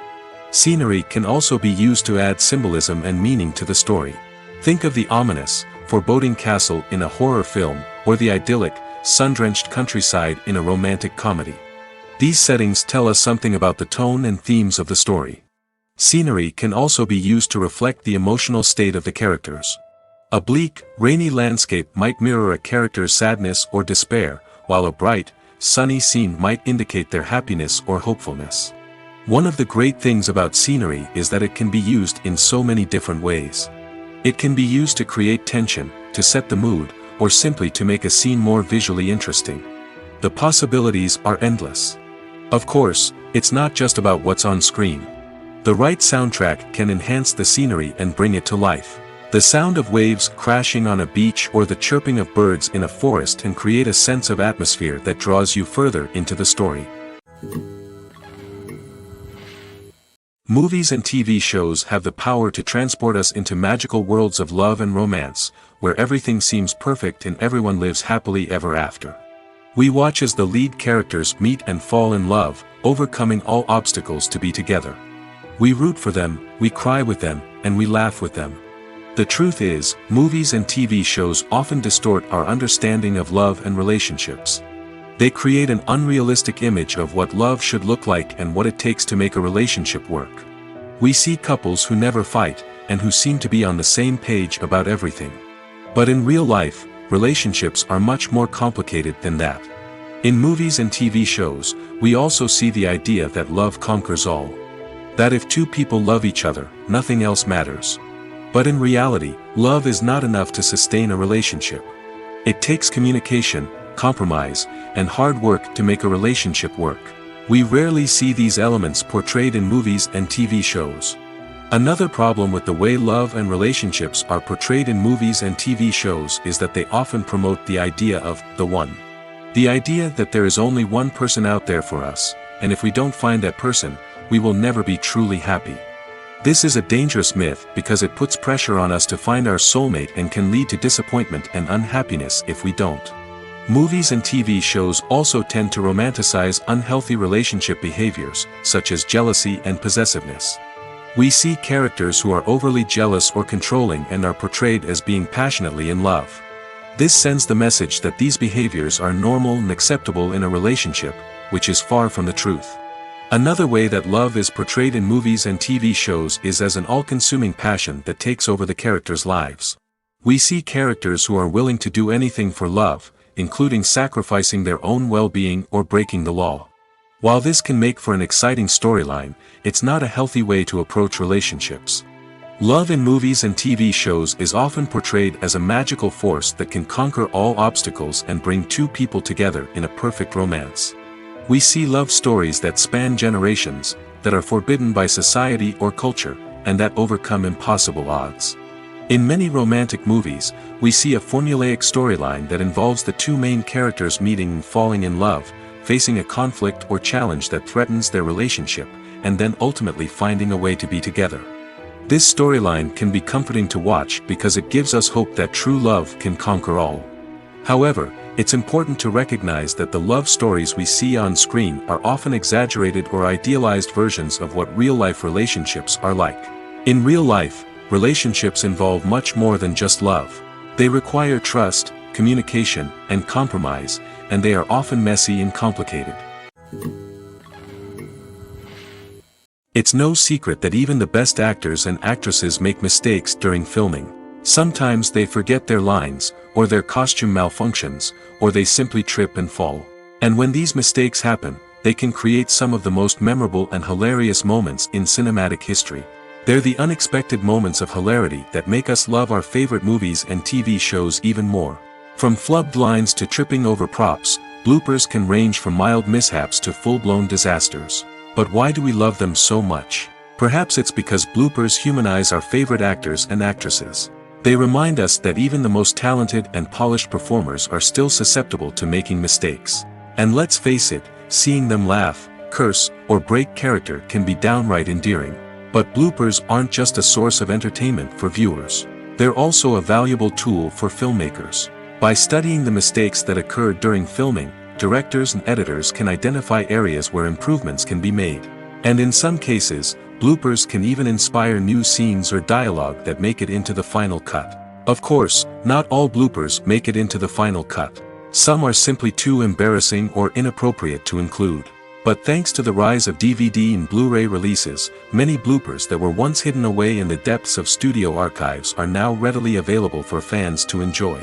Scenery can also be used to add symbolism and meaning to the story. Think of the ominous, foreboding castle in a horror film, or the idyllic, sun-drenched countryside in a romantic comedy. These settings tell us something about the tone and themes of the story. Scenery can also be used to reflect the emotional state of the characters. A bleak, rainy landscape might mirror a character's sadness or despair, while a bright, sunny scene might indicate their happiness or hopefulness. One of the great things about scenery is that it can be used in so many different ways. It can be used to create tension, to set the mood, or simply to make a scene more visually interesting. The possibilities are endless. Of course, it's not just about what's on screen. The right soundtrack can enhance the scenery and bring it to life. The sound of waves crashing on a beach or the chirping of birds in a forest can create a sense of atmosphere that draws you further into the story. Movies and TV shows have the power to transport us into magical worlds of love and romance, where everything seems perfect and everyone lives happily ever after. We watch as the lead characters meet and fall in love, overcoming all obstacles to be together. We root for them, we cry with them, and we laugh with them. The truth is, movies and TV shows often distort our understanding of love and relationships. They create an unrealistic image of what love should look like and what it takes to make a relationship work. We see couples who never fight, and who seem to be on the same page about everything. But in real life, relationships are much more complicated than that. In movies and TV shows, we also see the idea that love conquers all. That if two people love each other, nothing else matters. But in reality, love is not enough to sustain a relationship. It takes communication, compromise, and hard work to make a relationship work. We rarely see these elements portrayed in movies and TV shows. Another problem with the way love and relationships are portrayed in movies and TV shows is that they often promote the idea of the one. The idea that there is only one person out there for us, and if we don't find that person, we will never be truly happy. This is a dangerous myth because it puts pressure on us to find our soulmate and can lead to disappointment and unhappiness if we don't. Movies and TV shows also tend to romanticize unhealthy relationship behaviors, such as jealousy and possessiveness. We see characters who are overly jealous or controlling and are portrayed as being passionately in love. This sends the message that these behaviors are normal and acceptable in a relationship, which is far from the truth. Another way that love is portrayed in movies and TV shows is as an all-consuming passion that takes over the characters' lives. We see characters who are willing to do anything for love, including sacrificing their own well-being or breaking the law. While this can make for an exciting storyline, it's not a healthy way to approach relationships. Love in movies and TV shows is often portrayed as a magical force that can conquer all obstacles and bring two people together in a perfect romance. We see love stories that span generations, that are forbidden by society or culture, and that overcome impossible odds. In many romantic movies, we see a formulaic storyline that involves the two main characters meeting and falling in love, facing a conflict or challenge that threatens their relationship, and then ultimately finding a way to be together. This storyline can be comforting to watch because it gives us hope that true love can conquer all. However, it's important to recognize that the love stories we see on screen are often exaggerated or idealized versions of what real-life relationships are like. In real life, relationships involve much more than just love. They require trust, communication, and compromise, and they are often messy and complicated. It's no secret that even the best actors and actresses make mistakes during filming. Sometimes they forget their lines, or their costume malfunctions, or they simply trip and fall. And when these mistakes happen, they can create some of the most memorable and hilarious moments in cinematic history. They're the unexpected moments of hilarity that make us love our favorite movies and TV shows even more. From flubbed lines to tripping over props, bloopers can range from mild mishaps to full-blown disasters. But why do we love them so much? Perhaps it's because bloopers humanize our favorite actors and actresses. They remind us that even the most talented and polished performers are still susceptible to making mistakes. And let's face it, seeing them laugh, curse, or break character can be downright endearing. But bloopers aren't just a source of entertainment for viewers. They're also a valuable tool for filmmakers. By studying the mistakes that occurred during filming, directors and editors can identify areas where improvements can be made. And in some cases, bloopers can even inspire new scenes or dialogue that make it into the final cut. Of course, not all bloopers make it into the final cut. Some are simply too embarrassing or inappropriate to include. But thanks to the rise of DVD and Blu-ray releases, many bloopers that were once hidden away in the depths of studio archives are now readily available for fans to enjoy.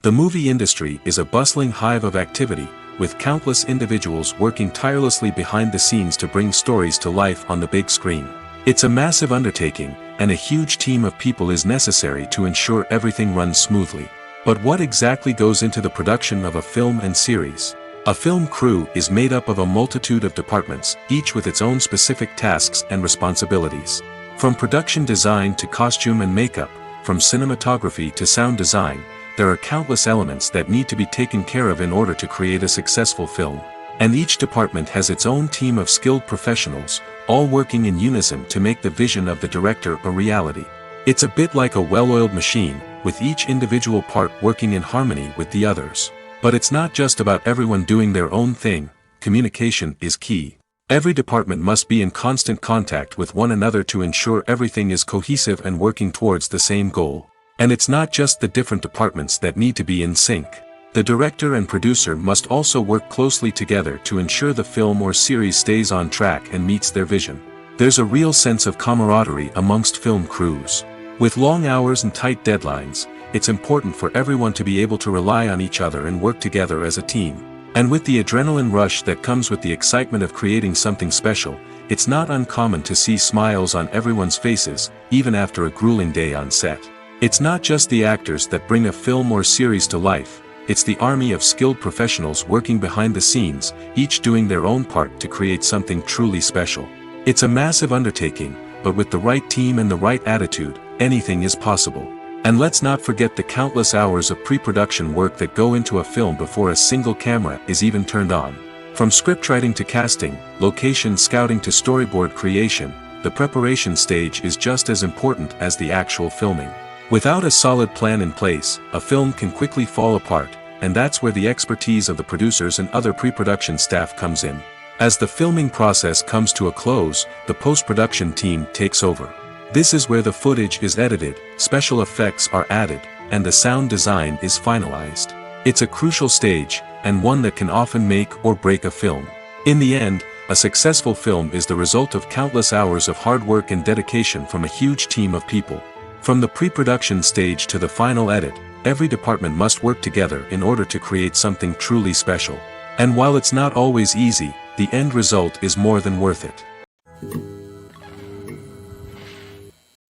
The movie industry is a bustling hive of activity, with countless individuals working tirelessly behind the scenes to bring stories to life on the big screen. It's a massive undertaking, and a huge team of people is necessary to ensure everything runs smoothly. But what exactly goes into the production of a film and series? A film crew is made up of a multitude of departments, each with its own specific tasks and responsibilities. From production design to costume and makeup, from cinematography to sound design, there are countless elements that need to be taken care of in order to create a successful film. And each department has its own team of skilled professionals, all working in unison to make the vision of the director a reality. It's a bit like a well-oiled machine, with each individual part working in harmony with the others. But it's not just about everyone doing their own thing. Communication is key. Every department must be in constant contact with one another to ensure everything is cohesive and working towards the same goal. And it's not just the different departments that need to be in sync. The director and producer must also work closely together to ensure the film or series stays on track and meets their vision. There's a real sense of camaraderie amongst film crews. With long hours and tight deadlines, it's important for everyone to be able to rely on each other and work together as a team. And with the adrenaline rush that comes with the excitement of creating something special, it's not uncommon to see smiles on everyone's faces, even after a grueling day on set. It's not just the actors that bring a film or series to life. it's the army of skilled professionals working behind the scenes, each doing their own part to create something truly special. It's a massive undertaking, but with the right team and the right attitude, anything is possible. And let's not forget the countless hours of pre-production work that go into a film before a single camera is even turned on. From scriptwriting to casting, location scouting to storyboard creation, the preparation stage is just as important as the actual filming. Without a solid plan in place, a film can quickly fall apart, and that's where the expertise of the producers and other pre-production staff comes in. As the filming process comes to a close, the post-production team takes over. This is where the footage is edited, special effects are added, and the sound design is finalized. It's a crucial stage, and one that can often make or break a film. In the end, a successful film is the result of countless hours of hard work and dedication from a huge team of people. From the pre-production stage to the final edit, every department must work together in order to create something truly special. And while it's not always easy, the end result is more than worth it.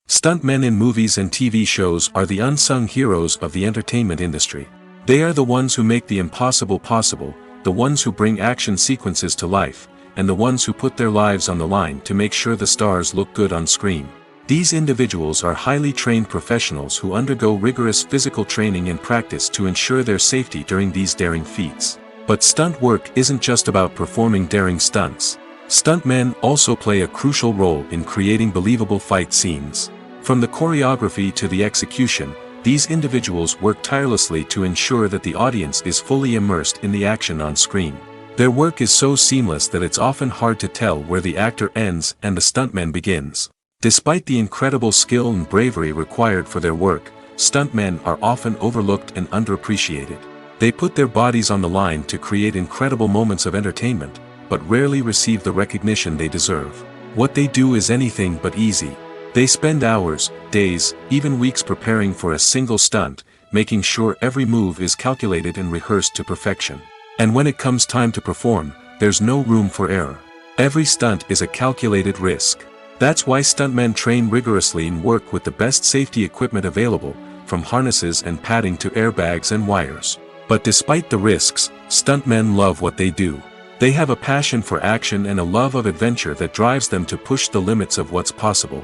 Stuntmen in movies and TV shows are the unsung heroes of the entertainment industry. They are the ones who make the impossible possible, the ones who bring action sequences to life, and the ones who put their lives on the line to make sure the stars look good on screen. These individuals are highly trained professionals who undergo rigorous physical training and practice to ensure their safety during these daring feats. But stunt work isn't just about performing daring stunts. Stuntmen also play a crucial role in creating believable fight scenes. From the choreography to the execution, these individuals work tirelessly to ensure that the audience is fully immersed in the action on screen. Their work is so seamless that it's often hard to tell where the actor ends and the stuntman begins. Despite the incredible skill and bravery required for their work, stuntmen are often overlooked and underappreciated. They put their bodies on the line to create incredible moments of entertainment, but rarely receive the recognition they deserve. What they do is anything but easy. They spend hours, days, even weeks preparing for a single stunt, making sure every move is calculated and rehearsed to perfection. And when it comes time to perform, there's no room for error. Every stunt is a calculated risk. That's why stuntmen train rigorously and work with the best safety equipment available, from harnesses and padding to airbags and wires. But despite the risks, stuntmen love what they do. They have a passion for action and a love of adventure that drives them to push the limits of what's possible.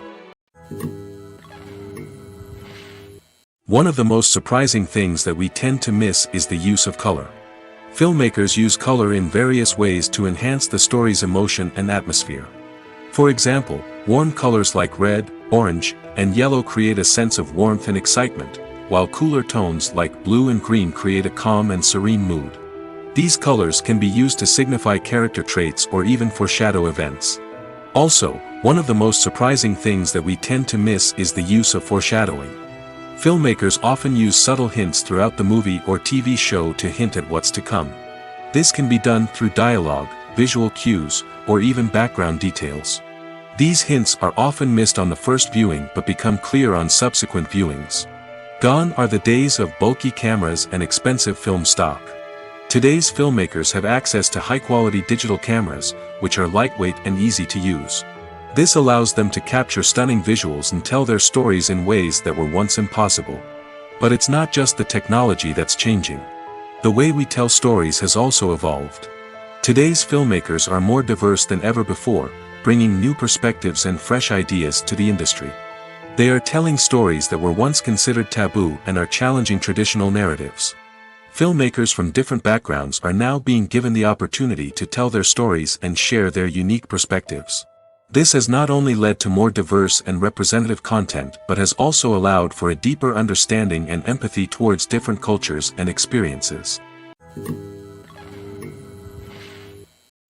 One of the most surprising things that we tend to miss is the use of color. Filmmakers use color in various ways to enhance the story's emotion and atmosphere. For example, warm colors like red, orange, and yellow create a sense of warmth and excitement, while cooler tones like blue and green create a calm and serene mood. These colors can be used to signify character traits or even foreshadow events. Also, one of the most surprising things that we tend to miss is the use of foreshadowing. Filmmakers often use subtle hints throughout the movie or TV show to hint at what's to come. This can be done through dialogue, visual cues, or even background details. These hints are often missed on the first viewing but become clear on subsequent viewings. Gone are the days of bulky cameras and expensive film stock. Today's filmmakers have access to high-quality digital cameras, which are lightweight and easy to use. This allows them to capture stunning visuals and tell their stories in ways that were once impossible. But it's not just the technology that's changing. The way we tell stories has also evolved. Today's filmmakers are more diverse than ever before, bringing new perspectives and fresh ideas to the industry. They are telling stories that were once considered taboo and are challenging traditional narratives. Filmmakers from different backgrounds are now being given the opportunity to tell their stories and share their unique perspectives. This has not only led to more diverse and representative content but has also allowed for a deeper understanding and empathy towards different cultures and experiences.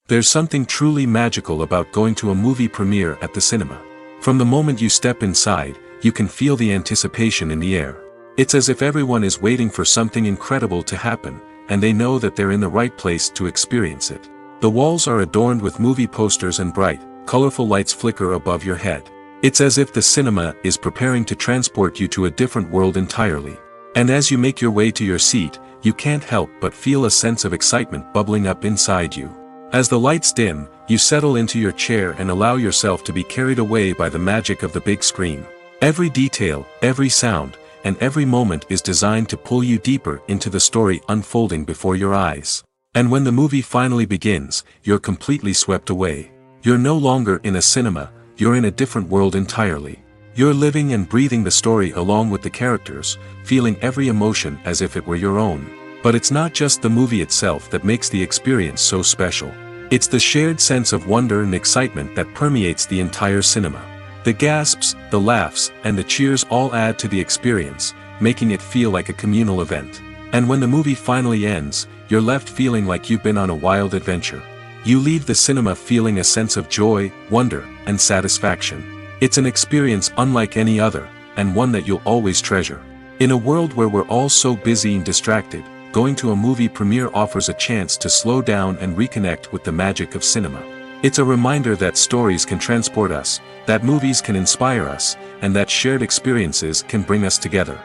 There's something truly magical about going to a movie premiere at the cinema. From the moment you step inside, you can feel the anticipation in the air. It's as if everyone is waiting for something incredible to happen, and they know that they're in the right place to experience it. The walls are adorned with movie posters and bright, colorful lights flicker above your head. It's as if the cinema is preparing to transport you to a different world entirely. And as you make your way to your seat, you can't help but feel a sense of excitement bubbling up inside you. As the lights dim, you settle into your chair and allow yourself to be carried away by the magic of the big screen. Every detail, every sound, and every moment is designed to pull you deeper into the story unfolding before your eyes. And when the movie finally begins, you're completely swept away. You're no longer in a cinema, you're in a different world entirely. You're living and breathing the story along with the characters, feeling every emotion as if it were your own. But it's not just the movie itself that makes the experience so special. It's the shared sense of wonder and excitement that permeates the entire cinema. The gasps, the laughs, and the cheers all add to the experience, making it feel like a communal event. And when the movie finally ends, you're left feeling like you've been on a wild adventure. You leave the cinema feeling a sense of joy, wonder, and satisfaction. It's an experience unlike any other, and one that you'll always treasure. In a world where we're all so busy and distracted, going to a movie premiere offers a chance to slow down and reconnect with the magic of cinema. It's a reminder that stories can transport us, that movies can inspire us, and that shared experiences can bring us together.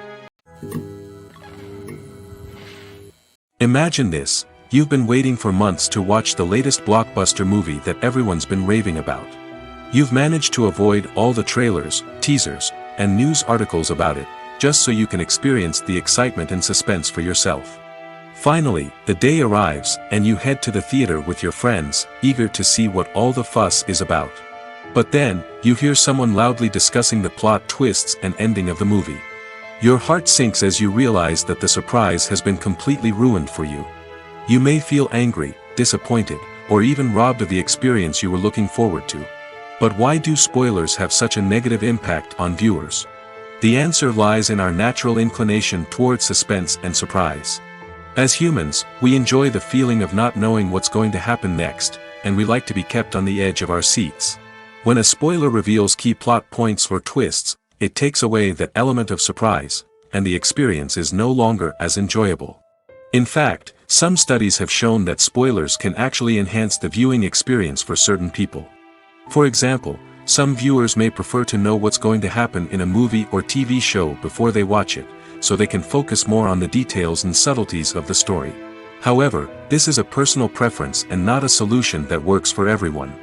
Imagine this: you've been waiting for months to watch the latest blockbuster movie that everyone's been raving about. You've managed to avoid all the trailers, teasers, and news articles about it, just so you can experience the excitement and suspense for yourself. Finally, the day arrives, and you head to the theater with your friends, eager to see what all the fuss is about. But then, you hear someone loudly discussing the plot twists and ending of the movie. Your heart sinks as you realize that the surprise has been completely ruined for you. You may feel angry, disappointed, or even robbed of the experience you were looking forward to. But why do spoilers have such a negative impact on viewers? The answer lies in our natural inclination towards suspense and surprise. As humans, we enjoy the feeling of not knowing what's going to happen next, and we like to be kept on the edge of our seats. When a spoiler reveals key plot points or twists, it takes away that element of surprise, and the experience is no longer as enjoyable. In fact, some studies have shown that spoilers can actually enhance the viewing experience for certain people. For example, some viewers may prefer to know what's going to happen in a movie or TV show before they watch it, so they can focus more on the details and subtleties of the story. However, this is a personal preference and not a solution that works for everyone.